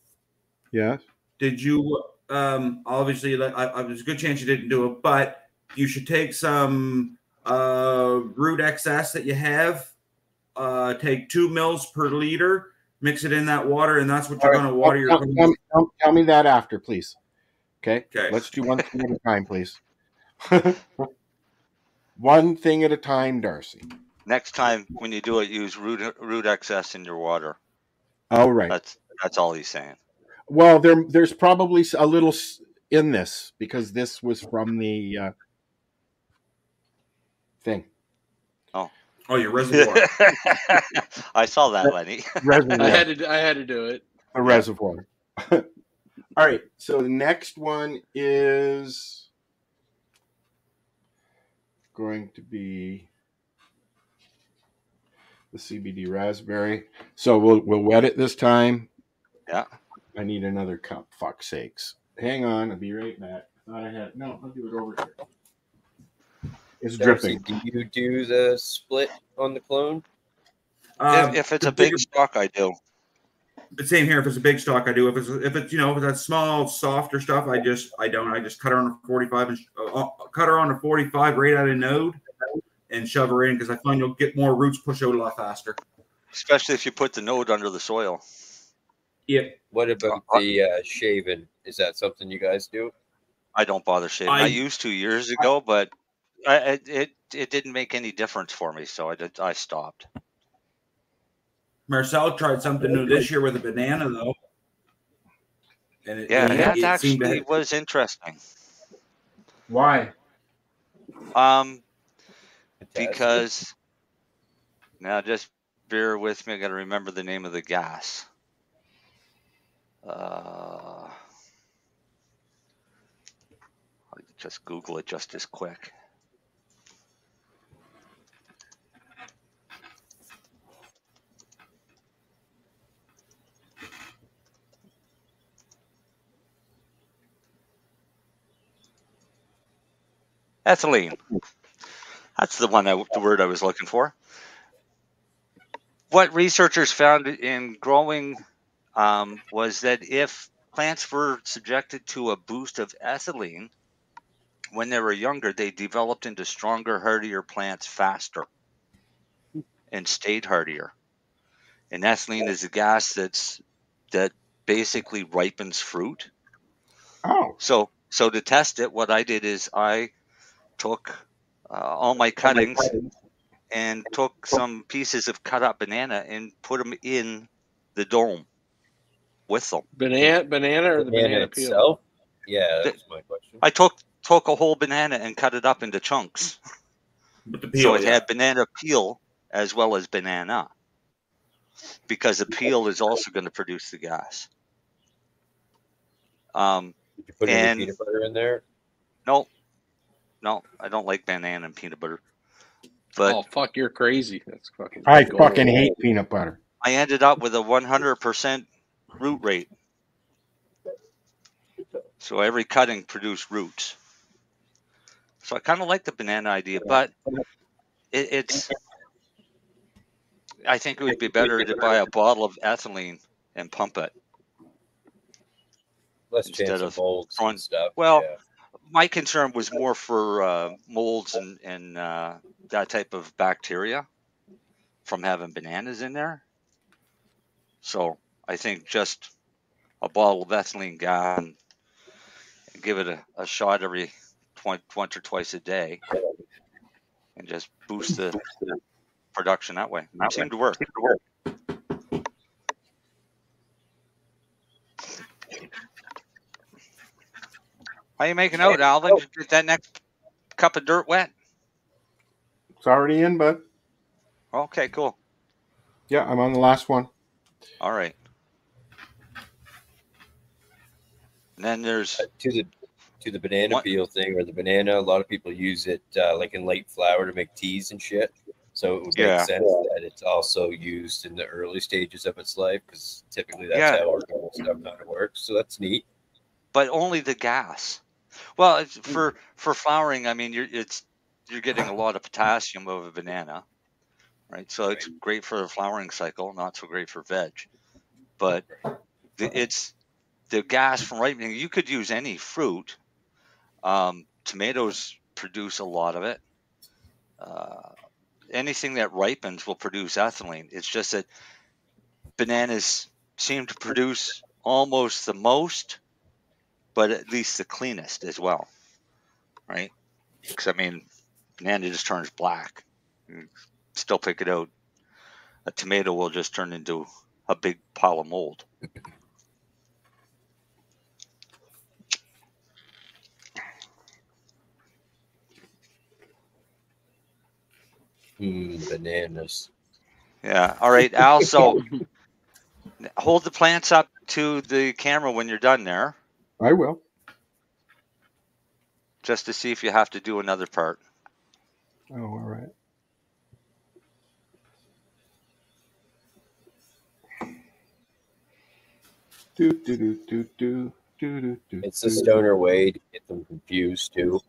Yes. Did you obviously there's a good chance you didn't do it, but you should take some root excess that you have. Take 2 mils per liter, mix it in that water, and that's what you're going to water your. Tell me that after, please. Okay. Let's do one thing at a time, please. One thing at a time, Darcy. Next time when you do it, use root excess in your water. Oh, right. That's all he's saying. Well, there's probably a little in this because this was from the thing. Oh, your reservoir. I saw that, Lenny. Reservoir. I had to do it. A reservoir. All right. So the next one is going to be the CBD raspberry. So we'll wet it this time. Yeah. I need another cup. Fuck's sakes. Hang on. I'll be right back. I'll do it over here. It's Darcy, dripping. do you do the split on the clone? If it's a big stock, I do. The same here. If it's a big stock, I do. If it's that small, softer stuff, I don't. I just cut her on a 45 and cut her on a 45 right out of node and shove her in because I find you'll get more roots push out a lot faster. Especially if you put the node under the soil. Yep. What about the shaving? Is that something you guys do? I don't bother shaving. I used 2 years ago, but it didn't make any difference for me, so I stopped. Marcel tried something new this year with a banana, though. And that actually was interesting. Why? Because now just bear with me. I got to remember the name of the gas. I'll just Google it just as quick. Ethylene. That's the word I was looking for. What researchers found in growing was that if plants were subjected to a boost of ethylene, when they were younger, they developed into stronger, hardier plants faster and stayed hardier. And ethylene is a gas that basically ripens fruit. Oh. So to test it, what I did is I took all my cuttings and took some pieces of cut up banana and put them in the dome with them. Banana or the banana peel? itself? Yeah, that's my question. I took a whole banana and cut it up into chunks. With the peel, So it yeah. had banana peel as well as banana, because the peel is also going to produce the gas. Did you put any peanut butter in there? No, I don't like banana and peanut butter. But oh fuck, you're crazy. That's fucking. I gold. fucking hate peanut butter. I ended up with a 100% root rate. So every cutting produced roots. So I kind of like the banana idea, but it's. I think it would be better to buy a bottle of ethylene and pump it. Less instead chance of molds and stuff. Well, yeah. my concern was more for molds and that type of bacteria from having bananas in there. So I think just a bottle of ethylene gas and give it a shot every once or twice a day and just boost the production that way. It seemed to work. How you making out, Al? Did you get that next cup of dirt wet? It's already in, bud. Okay, cool. Yeah, I'm on the last one. All right. And then there's to the banana peel thing or the banana. A lot of people use it like in light flour to make teas and shit. So it would make sense that it's also used in the early stages of its life, because typically that's how organic stuff kind of works. So that's neat. But only the gas. Well, it's for flowering, I mean, you're getting a lot of potassium of a banana, right? So it's great for the flowering cycle, not so great for veg. But it's the gas from ripening. You could use any fruit. Tomatoes produce a lot of it. Anything that ripens will produce ethylene. It's just that bananas seem to produce almost the most, but at least the cleanest as well, right? Because, I mean, banana just turns black. You still pick it out. A tomato will just turn into a big pile of mold. Bananas. Yeah. All right, Al. So hold the plants up to the camera when you're done there. I will. Just to see if you have to do another part. Oh, all right. It's the stoner way to get them confused too,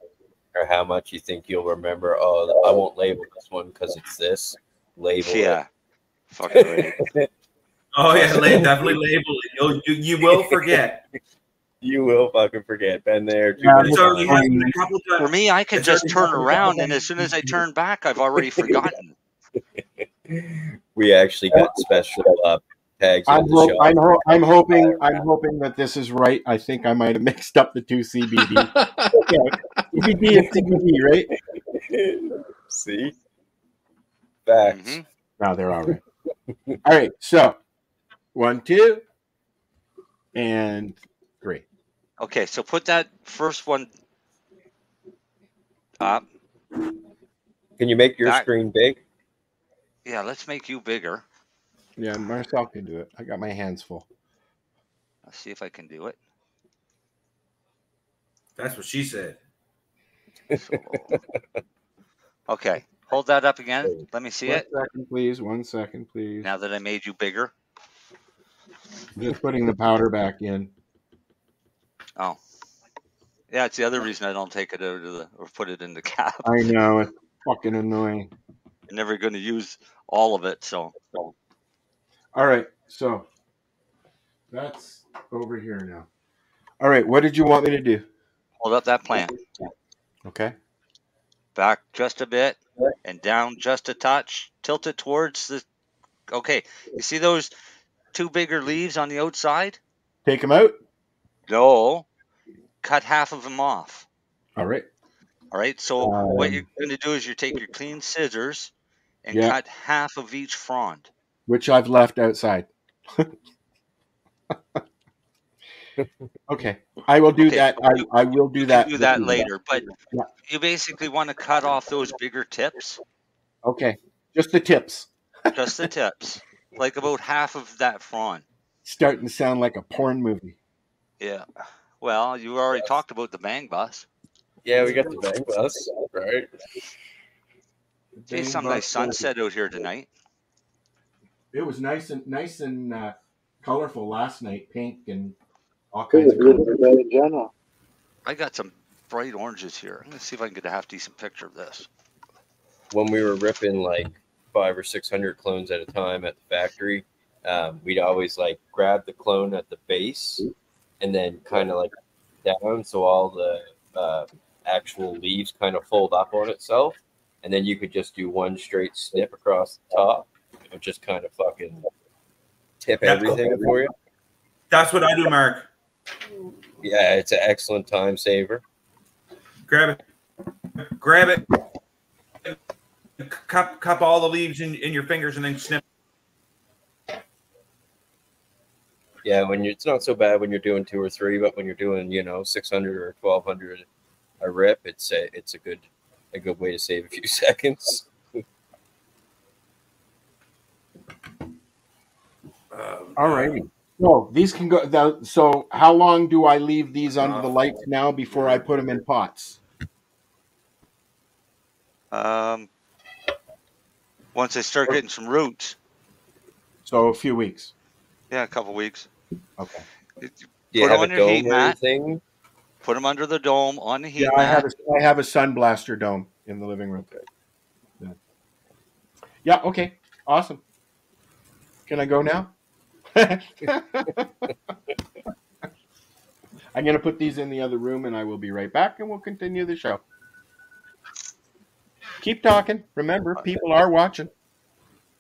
or how much you think you'll remember. Oh, I won't label this one because it's this. Label it. Fucking right. Oh yeah, definitely label it. You will forget. You will fucking forget. Been there. For me, I can just turn around, and as soon as I turn back, I've already forgotten. We actually got special tags. I'm hoping that this is right. I think I might have mixed up the two CBD. Okay. CBD and CBD, right? See? Facts. Mm-hmm. No, they're all right. All right, so 1, 2, and 3. Okay, so put that first one up. Can you make your screen big? Yeah, let's make you bigger. Yeah, Marcel can do it. I got my hands full. Let's see if I can do it. That's what she said. So, okay, hold that up again. Let me see it. 1 second, please. Now that I made you bigger. Just putting the powder back in. Oh. Yeah, it's the other reason I don't take it out or put it in the cap. I know, it's fucking annoying. I'm never going to use all of it, so. All right, so that's over here now. All right, what did you want me to do? Hold up that plant. Okay. Back just a bit and down just a touch. Tilt it towards the. Okay, you see those two bigger leaves on the outside? Take them out. No, cut half of them off. All right. All right. So what you're going to do is you take your clean scissors and Yeah. cut half of each frond. Which I've left outside. Okay. I will do that. I will do that. Do that later, but you basically want to cut off those bigger tips. Okay. Just the tips. Just the tips. Like about half of that frond. Starting to sound like a porn movie. Yeah. Well, you already talked about the bang bus. Yeah, we got the bang bus, right? Hey, some nice sunset out here tonight. It was nice and colorful last night, pink and all kinds of colors. I got some bright oranges here. I'm going to see if I can get a half decent picture of this. When we were ripping like 500 or 600 clones at a time at the factory, we'd always like grab the clone at the base and then kind of like down so all the actual leaves kind of fold up on itself, and then you could just do one straight snip across the top and just kind of fucking tip everything for you. That's what I do, Mark. Yeah, it's an excellent time saver. Grab it, cup all the leaves in your fingers and then snip. Yeah, it's not so bad when you're doing 2 or 3, but when you're doing 600 or 1200 a rip, it's a good way to save a few seconds. All right. So these can go. So how long do I leave these under the lights now before I put them in pots? Once they start getting some roots. So a few weeks. Yeah, a couple weeks. Okay. Do you have a dome or anything? Put them under the dome on the heat mat. mat. I have a sun blaster dome in the living room. Yeah. Okay. Awesome. Can I go now? I'm going to put these in the other room, and I will be right back, and we'll continue the show. Keep talking. Remember, people are watching.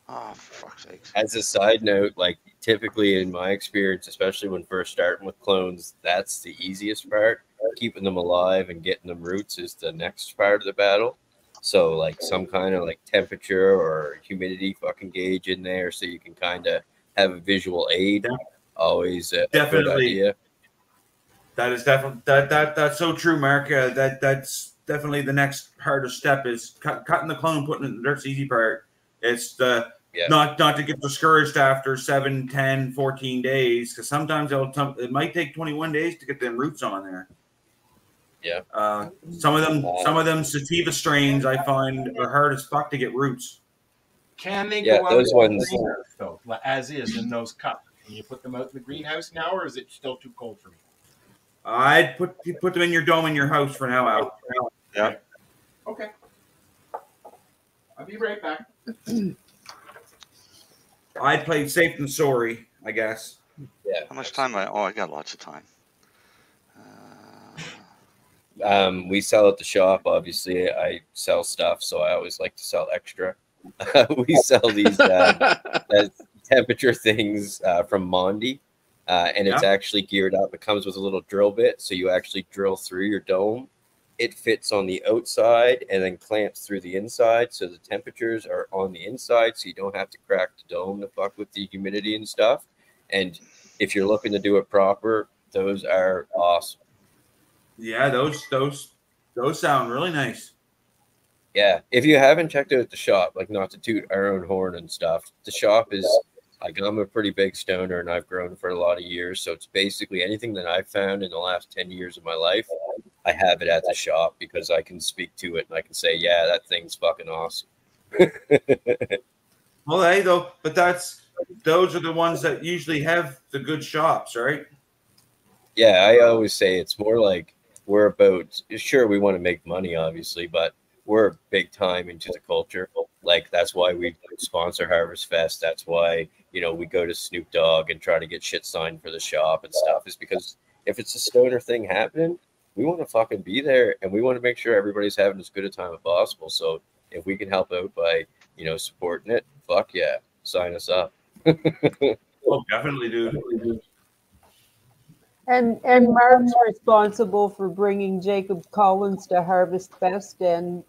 Oh, for fuck's sakes. As a side note, like typically in my experience, especially when first starting with clones, that's the easiest part. Keeping them alive and getting them roots is the next part of the battle. So like some kind of like temperature or humidity fucking gauge in there so you can kind of have a visual aid. Always a good idea. That is definitely that's so true, Mark. That's definitely the next hardest step is cutting the clone, putting it in the dirt's easy part. It's not to get discouraged after 7, 10, 14 days, because sometimes it might take 21 days to get them roots on there. Yeah. Some of them sativa strains I find are hard as fuck to get roots. Can they go out those in ones the greenhouse, though, as is in those cups? Can you put them out in the greenhouse now, or is it still too cold for me? I'd put them in your dome in your house for now. Out. Yeah. Okay. I'll be right back. I'd play safe than sorry, I guess. Yeah. How much time? I got lots of time. We sell at the shop. Obviously, I sell stuff, so I always like to sell extra. We sell these temperature things from Mondi, and it's actually geared up. It comes with a little drill bit, so you actually drill through your dome. It fits on the outside and then clamps through the inside, so the temperatures are on the inside, so you don't have to crack the dome to fuck with the humidity and stuff. And if you're looking to do it proper, those are awesome. Yeah, those sound really nice. Yeah, if you haven't checked out the shop, like not to toot our own horn and stuff, the shop is like, I'm a pretty big stoner and I've grown for a lot of years. So it's basically anything that I've found in the last 10 years of my life, I have it at the shop because I can speak to it and I can say, yeah, that thing's fucking awesome. Well, hey, though, but those are the ones that usually have the good shops, right? Yeah, I always say it's more like we're about, sure, we want to make money, obviously, but we're big time into the culture. Like, that's why we sponsor Harvest Fest. That's why, we go to Snoop Dogg and try to get shit signed for the shop and stuff, is because if it's a stoner thing happening, we want to fucking be there, and we want to make sure everybody's having as good a time as possible. So if we can help out by, supporting it, fuck yeah, sign us up. Oh, definitely, dude. And Mark's responsible for bringing Jacob Collins to Harvest Fest and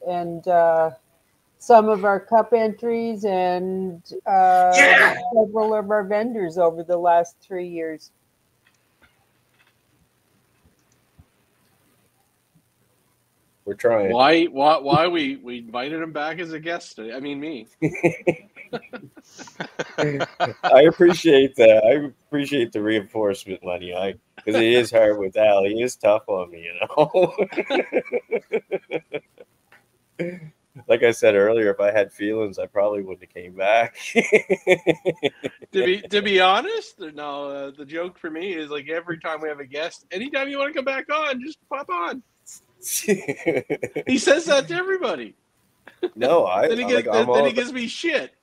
some of our cup entries and several of our vendors over the last 3 years. We're trying. Why we invited him back as a guest today? I mean, me. I appreciate that. I appreciate the reinforcement, Lennie. Because it is hard with Al. He is tough on me, Like I said earlier, if I had feelings, I probably wouldn't have came back. To be honest, no. The joke for me is like every time we have a guest, anytime you want to come back on, just pop on. He says that to everybody. No, then he gives me shit.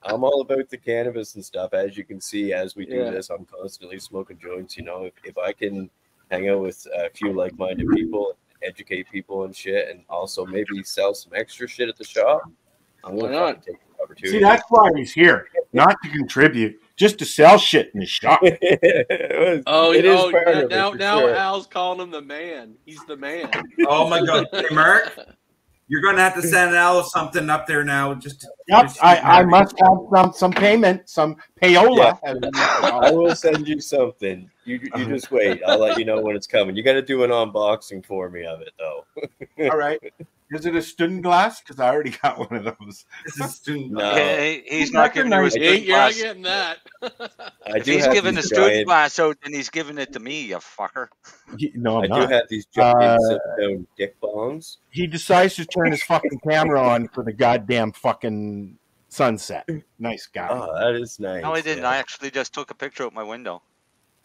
I'm all about the cannabis and stuff. As you can see, as we do this, I'm constantly smoking joints. If I can hang out with a few like-minded people, educate people and shit, and also maybe sell some extra shit at the shop, I'm going to take the opportunity. See, that's why he's here, not to contribute, just to sell shit in the shop. Now Al's calling him the man. He's the man. Oh my God, hey, Mark, you're going to have to send Al something up there now. I must have some payment, some payola. Yeah. I will send you something. You just wait. I'll let you know when it's coming. You got to do an unboxing for me of it, though. All right. Is it a student glass? Because I already got one of those. This is student glass. No. He's not giving you a student glass. You're not getting that. If he's giving the student glass out, then he's giving it to me, you fucker. I do have these giant sit-down dick bombs. He decides to turn his fucking camera on for the goddamn fucking sunset. Nice guy. Oh, that is nice. No, I didn't. Yeah. I actually just took a picture of my window.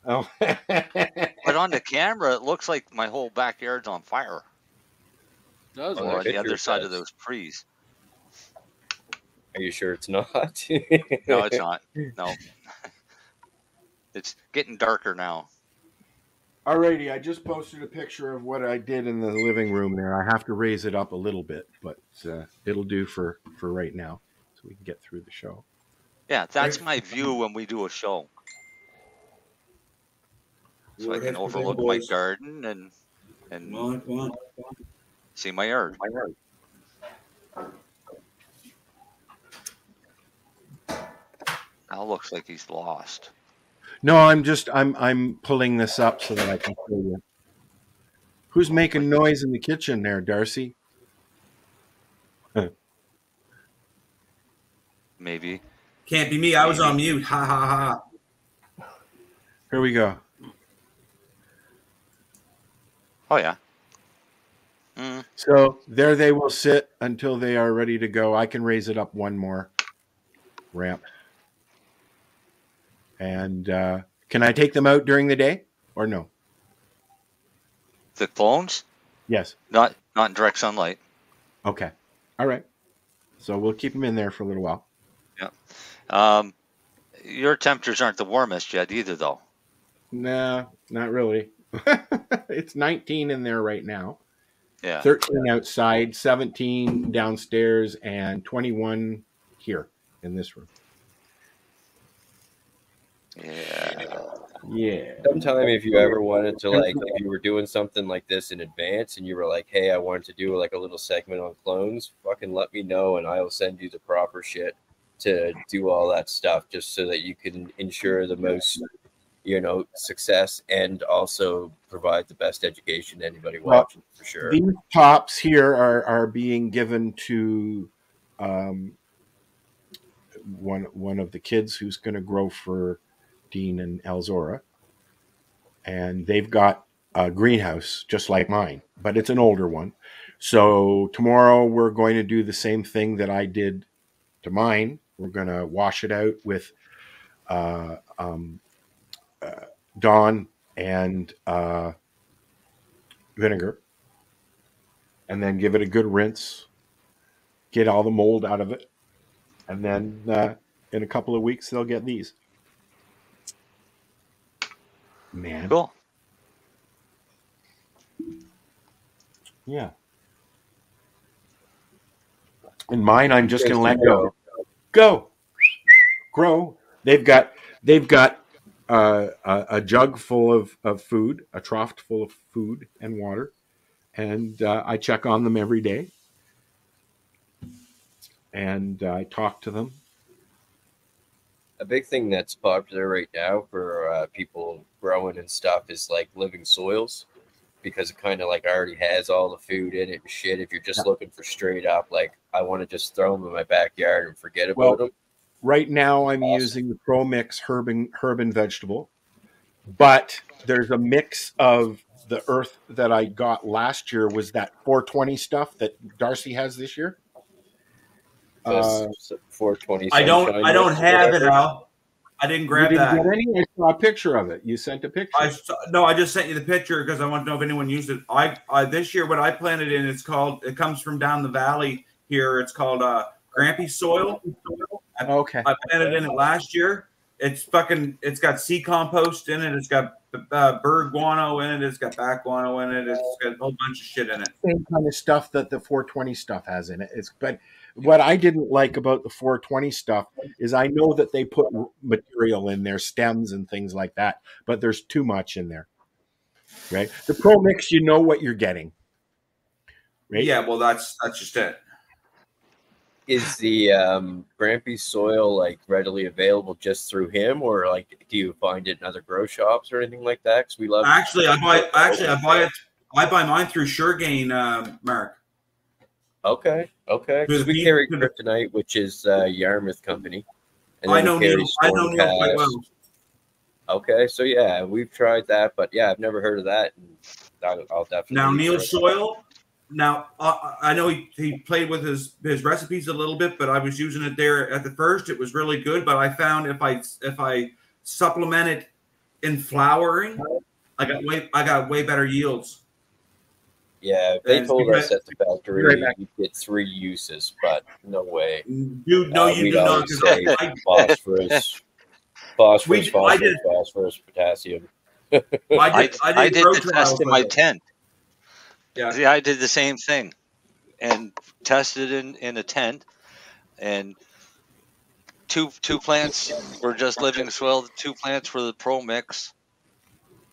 Oh. But on the camera, it looks like my whole backyard's on fire. Or on the other side of those trees. Are you sure it's not? No, it's not. No. It's getting darker now. Alrighty, I just posted a picture of what I did in the living room there. I have to raise it up a little bit, but it'll do for right now, so we can get through the show. Yeah, that's my view when we do a show. So I can overlook my garden and come on. See my yard. Al looks like he's lost. No, I'm pulling this up so that I can show you. Who's making noise in the kitchen there, Darcy? Maybe. Can't be me. I was on mute. Ha ha ha. Here we go. Oh yeah. So there they will sit until they are ready to go. I can raise it up one more ramp. And can I take them out during the day or no? The clones? Yes. Not in direct sunlight. Okay. All right. So we'll keep them in there for a little while. Yeah. Your temperatures aren't the warmest yet either, though. No, not really. It's 19 in there right now. Yeah. 13 outside, 17 downstairs, and 21 here in this room. Yeah. Sometime if you ever wanted to, like, if you were doing something like this in advance and you were like, hey, I wanted to do like a little segment on clones, fucking let me know and I'll send you the proper shit to do all that stuff just so that you can ensure the most, success and also provide the best education to anybody watching, for sure. These tops here are being given to one of the kids who's going to grow for Dean and Elzora. And they've got a greenhouse just like mine, but it's an older one. So tomorrow we're going to do the same thing that I did to mine. We're going to wash it out with Dawn and vinegar, and then give it a good rinse, get all the mold out of it, and then in a couple of weeks they'll get these. Man. Cool. Yeah. And mine, I'm just going to let go, grow. They've got a jug full of food, a trough full of food and water, and I check on them every day, and I talk to them. A big thing that's popular right now for people growing and stuff is like living soils, because it kind of like already has all the food in it and shit. If you're just looking for straight up, like, I want to just throw them in my backyard and forget about them. Right now I'm using the Pro Mix herb and vegetable, but there's a mix of the earth that I got last year was that 420 stuff that Darcy has this year. 420. I don't have it, Al. I didn't grab that. Get any? I saw a picture of it. You sent a picture. I just sent you the picture because I want to know if anyone used it. I this year what I planted in, it comes from down the valley here. It's called Grampy soil. Okay. I planted in it last year. It's got sea compost in it. It's got bird guano in it. It's got bat guano in it. It's got a whole bunch of shit in it. Same kind of stuff that the 420 stuff has in it. But what I didn't like about the 420 stuff is I know that they put material in their stems and things like that, but there's too much in there. Right? The Pro Mix, you know what you're getting. Right? Yeah, well, that's just it. Is the Grampy soil like readily available just through him, or like do you find it in other grow shops or anything like that? Because we love. I buy mine through Suregain, Mark. Okay. Because we carry Kryptonite, which is Yarmouth company. And I know Neil quite well. Okay, so yeah, we've tried that, but yeah, I've never heard of that. And I'll definitely. Now Neil's soil. Now, I know he played with his recipes a little bit, but I was using it there at the first. It was really good, but I found if I supplement it in flowering, I got way better yields. Yeah, they told us at the factory you get 3 uses, but no way. Dude, no, you do not. Phosphorus, potassium. I did the test in my tent. Yeah. See, I did the same thing and tested in a tent, and two plants were just living soil. 2 plants were the Pro Mix,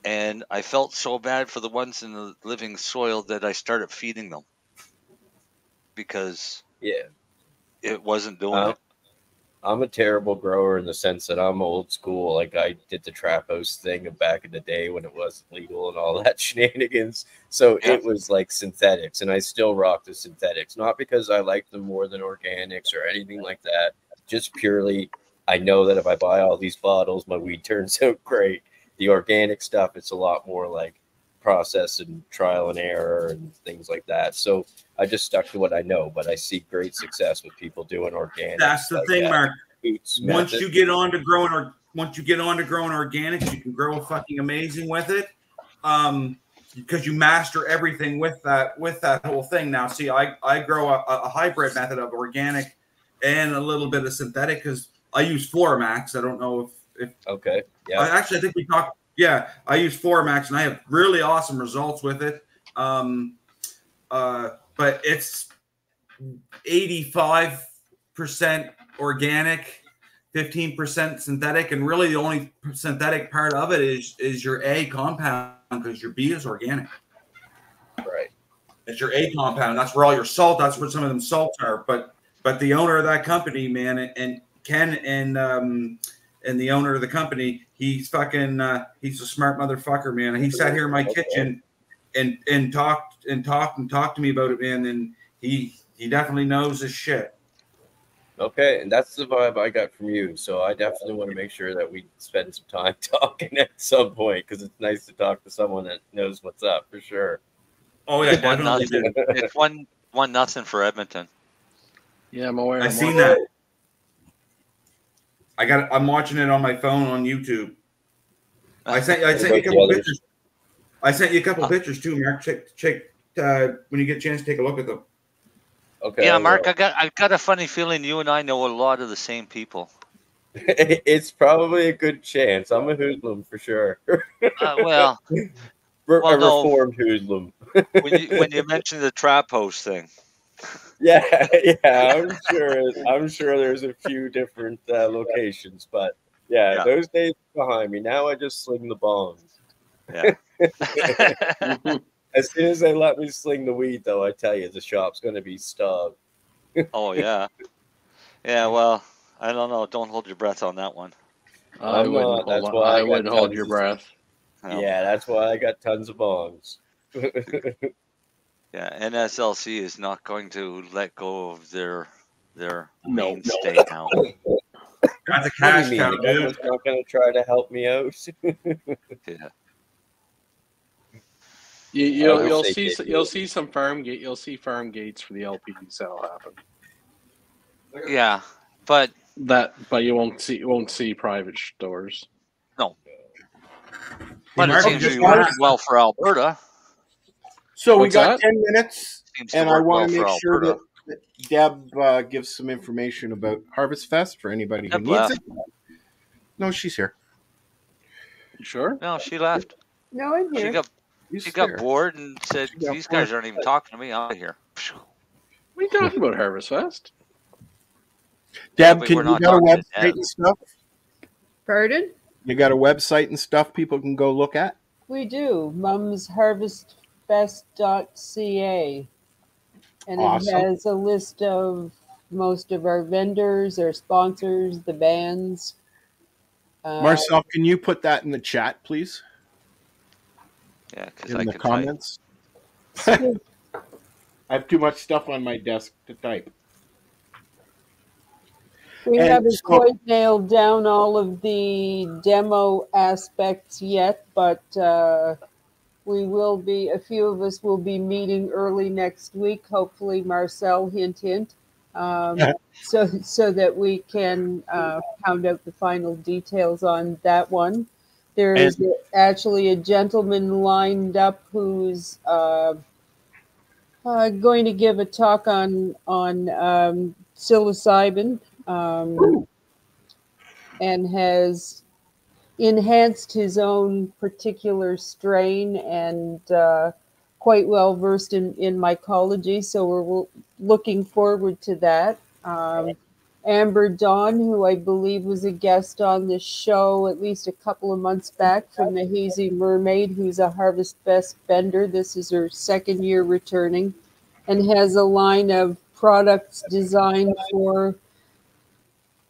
and I felt so bad for the ones in the living soil that I started feeding them because it wasn't doing it. I'm a terrible grower in the sense that I'm old school. Like, I did the trap house thing back in the day when it wasn't legal and all that shenanigans. So it was like synthetics, and I still rock the synthetics. Not because I like them more than organics or anything like that. Just purely, I know that if I buy all these bottles, my weed turns out great. The organic stuff, it's a lot more like process and trial and error and things like that. So I just stuck to what I know, but I see great success with people doing organic. That's the thing, Mark. Once you get on to growing organics, you can grow fucking amazing with it. Because you master everything with that whole thing. Now, see, I grow a hybrid method of organic and a little bit of synthetic because I use Floramax. I don't know if okay. Yeah. I think we talked. Yeah, I use Floramax and I have really awesome results with it. But it's 85% organic, 15% synthetic, and really the only synthetic part of it is your A compound because your B is organic. Right. It's your A compound. That's where all your salt. That's where some of them salts are. But the owner of that company, man, and Ken and the owner of the company, he's a smart motherfucker, man. And he sat here in my kitchen and talked to me about it, man. And he definitely knows his shit. Okay, and that's the vibe I got from you. So I definitely want to make sure that we spend some time talking at some point because it's nice to talk to someone that knows what's up for sure. Oh yeah, it's 1-0 for Edmonton. Yeah, I'm aware. I've seen that. I'm watching it on my phone on YouTube. I sent you a couple pictures. I sent you a couple pictures too, Mark. Check when you get a chance, take a look at them. Okay. Yeah, Mark, I got a funny feeling you and I know a lot of the same people. It's probably a good chance. I'm a hoodlum for sure. Well, a reformed hoodlum. when you mentioned the trap host thing. Yeah, I'm sure there's a few different locations, but yeah, those days are behind me. Now I just sling the bongs. Yeah. As soon as they let me sling the weed, though, I tell you, the shop's going to be starved. Oh yeah. Yeah. Well, I don't know. Don't hold your breath on that one. I wouldn't hold your breath. No. Yeah, that's why I got tons of bongs. Yeah, NSLC is not going to let go of their No. mainstay now. That's a What cash do you mean? cow, The dude. government's not going to try to help me out? Yeah. You'll see some farm gates for the LPs that'll happen. Yeah, but you won't see private stores. No. But it Mark, seems to just be working ask. well for Alberta. So we What's got that? 10 minutes, Seems to and I work want well to for make sure Alberta. that Deb gives some information about Harvest Fest for anybody who Deb needs left. it. No, she's here. You sure? No, she left. No, I'm here. She got bored and said, "These guys aren't even talking to me. I'm out of here." What are you talking about, Harvest Fest? Deb, but can we're you not got a talking to website Deb. and stuff? Pardon? You got a website and stuff people can go look at? We do. mumsharvestfest.ca. And Awesome. it has a list of most of our vendors, our sponsors, the bands. Marcel, can you put that in the chat, please? Yeah, because In I the can comments. I have too much stuff on my desk to type. We And haven't so- quite nailed down all of the demo aspects yet, but we will be, a few of us will be meeting early next week, hopefully Marcel, hint, hint, so that we can pound out the final details on that one. There is actually a gentleman lined up who's going to give a talk on psilocybin, and has enhanced his own particular strain and quite well versed in mycology. So we're looking forward to that. Amber Dawn, who I believe was a guest on the show at least a couple of months back from the Hazy Mermaid, who's a Harvest Fest vendor. This is her second year returning and has a line of products designed for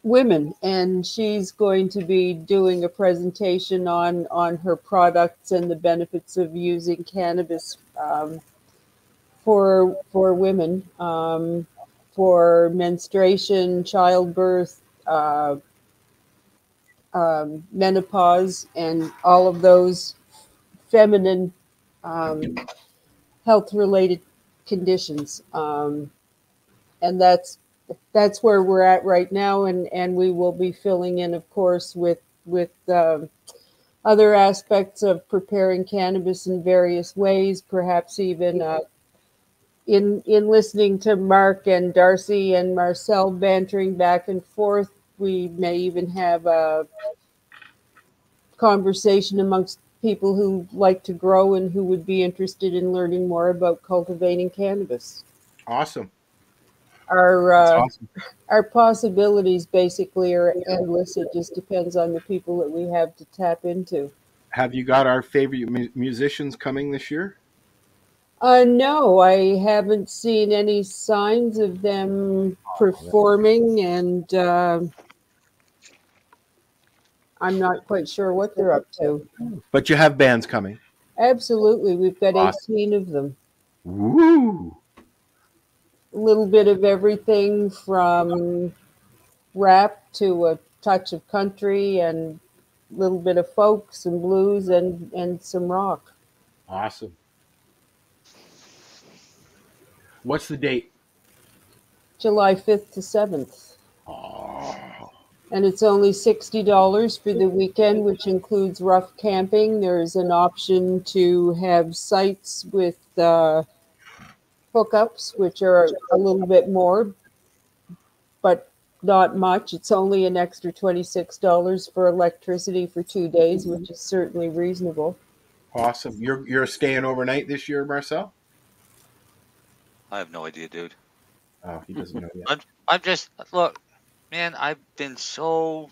women, and she's going to be doing a presentation on her products and the benefits of using cannabis for women, for menstruation, childbirth, menopause, and all of those feminine health related conditions, and that's where we're at right now, and we will be filling in, of course, with other aspects of preparing cannabis in various ways, perhaps even in listening to Mark and Darcy and Marcel bantering back and forth. We may even have a conversation amongst people who like to grow and who would be interested in learning more about cultivating cannabis. Awesome. Our possibilities basically are endless. It just depends on the people that we have to tap into. Have you got our favorite musicians coming this year? No, I haven't seen any signs of them performing, and I'm not quite sure what they're up to. But you have bands coming. Absolutely. We've got Awesome. 18 of them. Woo! A little bit of everything from rap to a touch of country and a little bit of folk, some blues, and some rock. Awesome. What's the date? July 5th to 7th. Oh. And it's only $60 for the weekend, which includes rough camping. There's an option to have sites with hookups, which are a little bit more, but not much. It's only an extra $26 for electricity for 2 days, which is certainly reasonable. Awesome. You're staying overnight this year, Marcel? I have no idea, dude. Oh, he doesn't know yet. I'm just look, man. I've been so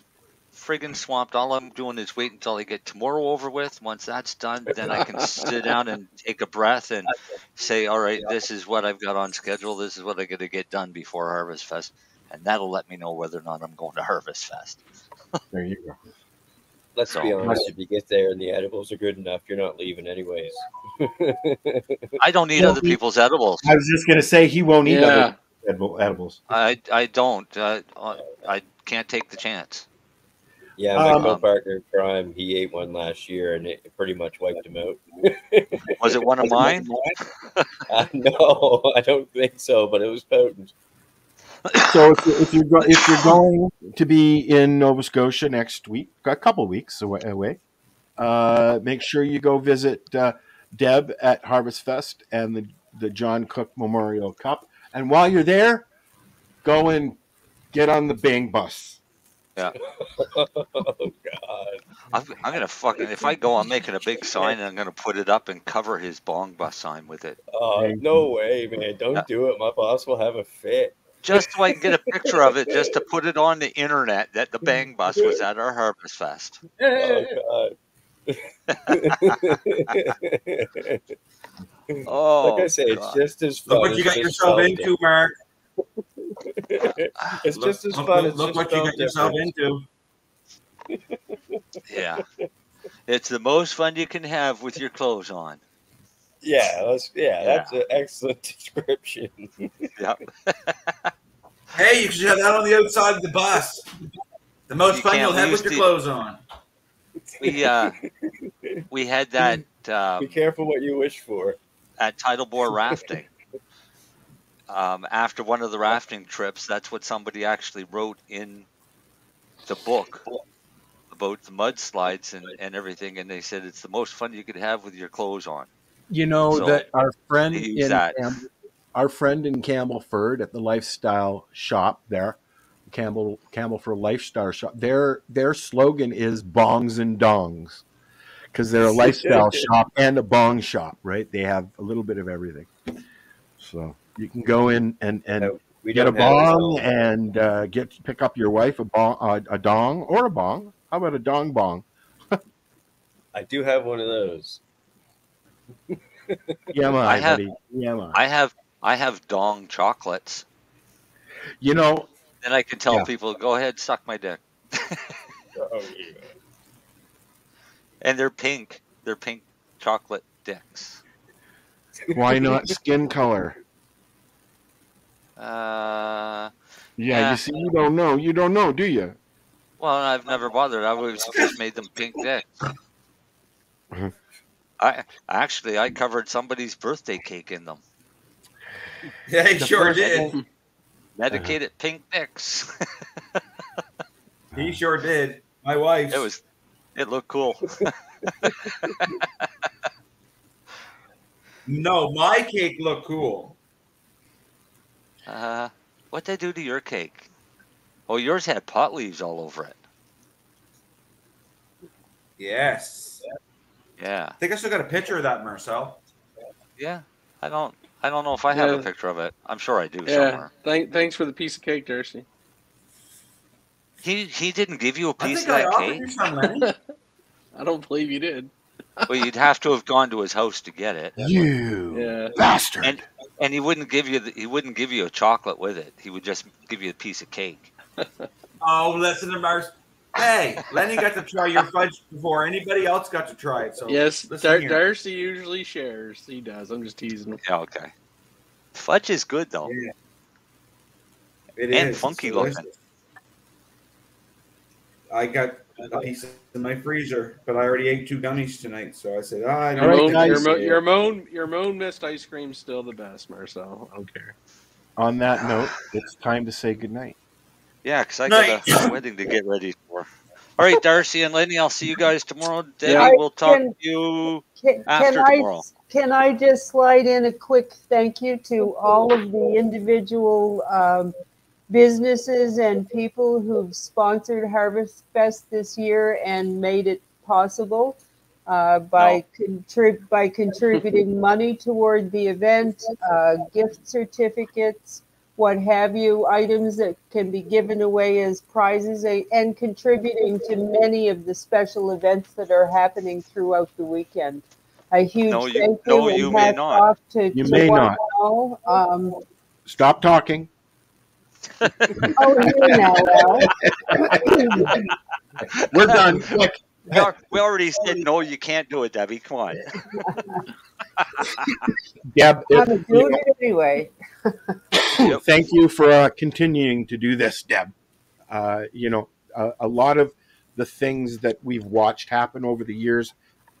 friggin' swamped. All I'm doing is wait until I get tomorrow over with. Once that's done, then I can sit down and take a breath and say, all right, this is what I've got on schedule. This is what I got to get done before Harvest Fest, and that'll let me know whether or not I'm going to Harvest Fest. There you go. Let's be honest. If you get there and the edibles are good enough, you're not leaving anyways. I don't eat other people's edibles. I was just going to say he won't eat other edibles. I don't. I can't take the chance. Yeah, my co-partner in crime, he ate one last year, and it pretty much wiped him out. Was it one of mine? No, I don't think so, but it was potent. So if you're going to be in Nova Scotia next week, a couple weeks away, make sure you go visit Deb at Harvest Fest and the John Cook Memorial Cup. And while you're there, go and get on the Bang bus. Yeah. Oh God! I'm gonna fucking if I go, I'm making a big sign and I'm gonna put it up and cover his bong bus sign with it. Oh no way, man! Don't do it. My boss will have a fit. Just so I can get a picture of it, just to put it on the internet that the Bang Bus was at our Harvest Fest. Oh God! Oh, like I say, it's just as fun. Look what you got yourself into, Mark. It's just as fun. Look what you got yourself into. Yeah, it's the most fun you can have with your clothes on. Yeah, that's an excellent description. Yep. Hey, you should have that on the outside of the bus. The most fun you'll have with your clothes on. We had that. Be careful what you wish for. At tidal bore rafting. After one of the rafting trips, that's what somebody actually wrote in the book about the mudslides and everything, and they said it's the most fun you could have with your clothes on. You know that our friend our friend in Campbellford at the lifestyle shop there, Campbellford Lifestyle Shop. Their slogan is bongs and dongs, because they're a lifestyle shop and a bong shop, right? They have a little bit of everything. So you can go in and get a bong and pick up your wife a dong or a bong. How about a dong bong? I do have one of those. Yeah, buddy. I have dong chocolates. You know, and I can tell people, go ahead, suck my dick. Oh yeah. And they're pink. They're pink chocolate dicks. Why not skin color? Yeah. You see, you don't know. You don't know, do you? Well, I've never bothered. I always just made them pink dicks. I covered somebody's birthday cake in them. Yeah, he sure did. Medicated pink dicks. He sure did. My wife. It looked cool. No, my cake looked cool. What'd they do to your cake? Oh, yours had pot leaves all over it. Yes. Yeah. I think I still got a picture of that, Marcel. Yeah. I don't know if I have a picture of it. I'm sure I do somewhere. Thanks for the piece of cake, Darcy. He didn't give you a piece of I that offered cake? you some, Lennie. I don't believe you did. Well, you'd have to have gone to his house to get it. You bastard! And he wouldn't give you a chocolate with it. He would just give you a piece of cake. Oh, listen to Mars. Hey, Lennie got to try your fudge before anybody else got to try it. So yes, here. Darcy usually shares. He does. I'm just teasing him. Yeah, okay. Fudge is good though. Yeah. It is funky looking. I got a piece in my freezer, but I already ate 2 gummies tonight, so I said, your moan mist ice cream's still the best, Marcel. I don't care. On that note, it's time to say goodnight. Yeah, because I got a wedding to get ready for. All right, Darcy and Lennie, I'll see you guys tomorrow. Debbie, we'll talk to you after tomorrow. Can I just slide in a quick thank you to all of the individual businesses and people who've sponsored Harvest Fest this year and made it possible. by contributing money toward the event, gift certificates, what have you, items that can be given away as prizes, and contributing to many of the special events that are happening throughout the weekend. A huge thank you and hats off to You may one not. and all. Stop talking. Oh, here now, Al. We're done. Quick. We already said no. You can't do it, Debbie. Come on. Deb, I'm doing it anyway. thank you for continuing to do this, Deb. A lot of the things that we've watched happen over the years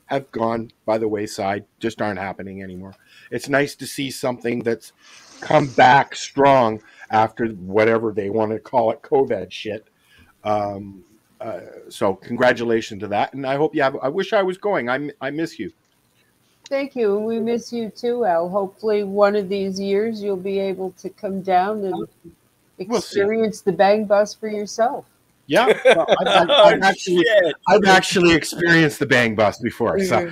have gone by the wayside, just aren't happening anymore. It's nice to see something that's come back strong after whatever they want to call it, COVID shit. So congratulations to that, and I hope you have. I wish I was going. I miss you. Thank you. We miss you too, Al. Hopefully, one of these years you'll be able to come down and experience the Bang Bus for yourself. Yeah, well, I've actually experienced the Bang Bus before. So.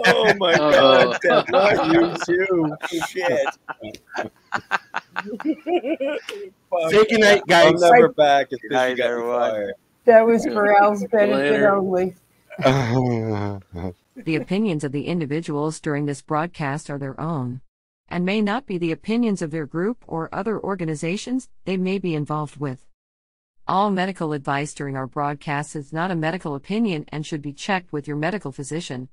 Oh my God, Deb, not you too. Shit. Say goodnight, guys. I'm never back. It's because you got me fired. That was for Al's benefit only. The opinions of the individuals during this broadcast are their own, and may not be the opinions of their group or other organizations they may be involved with. All medical advice during our broadcast is not a medical opinion and should be checked with your medical physician.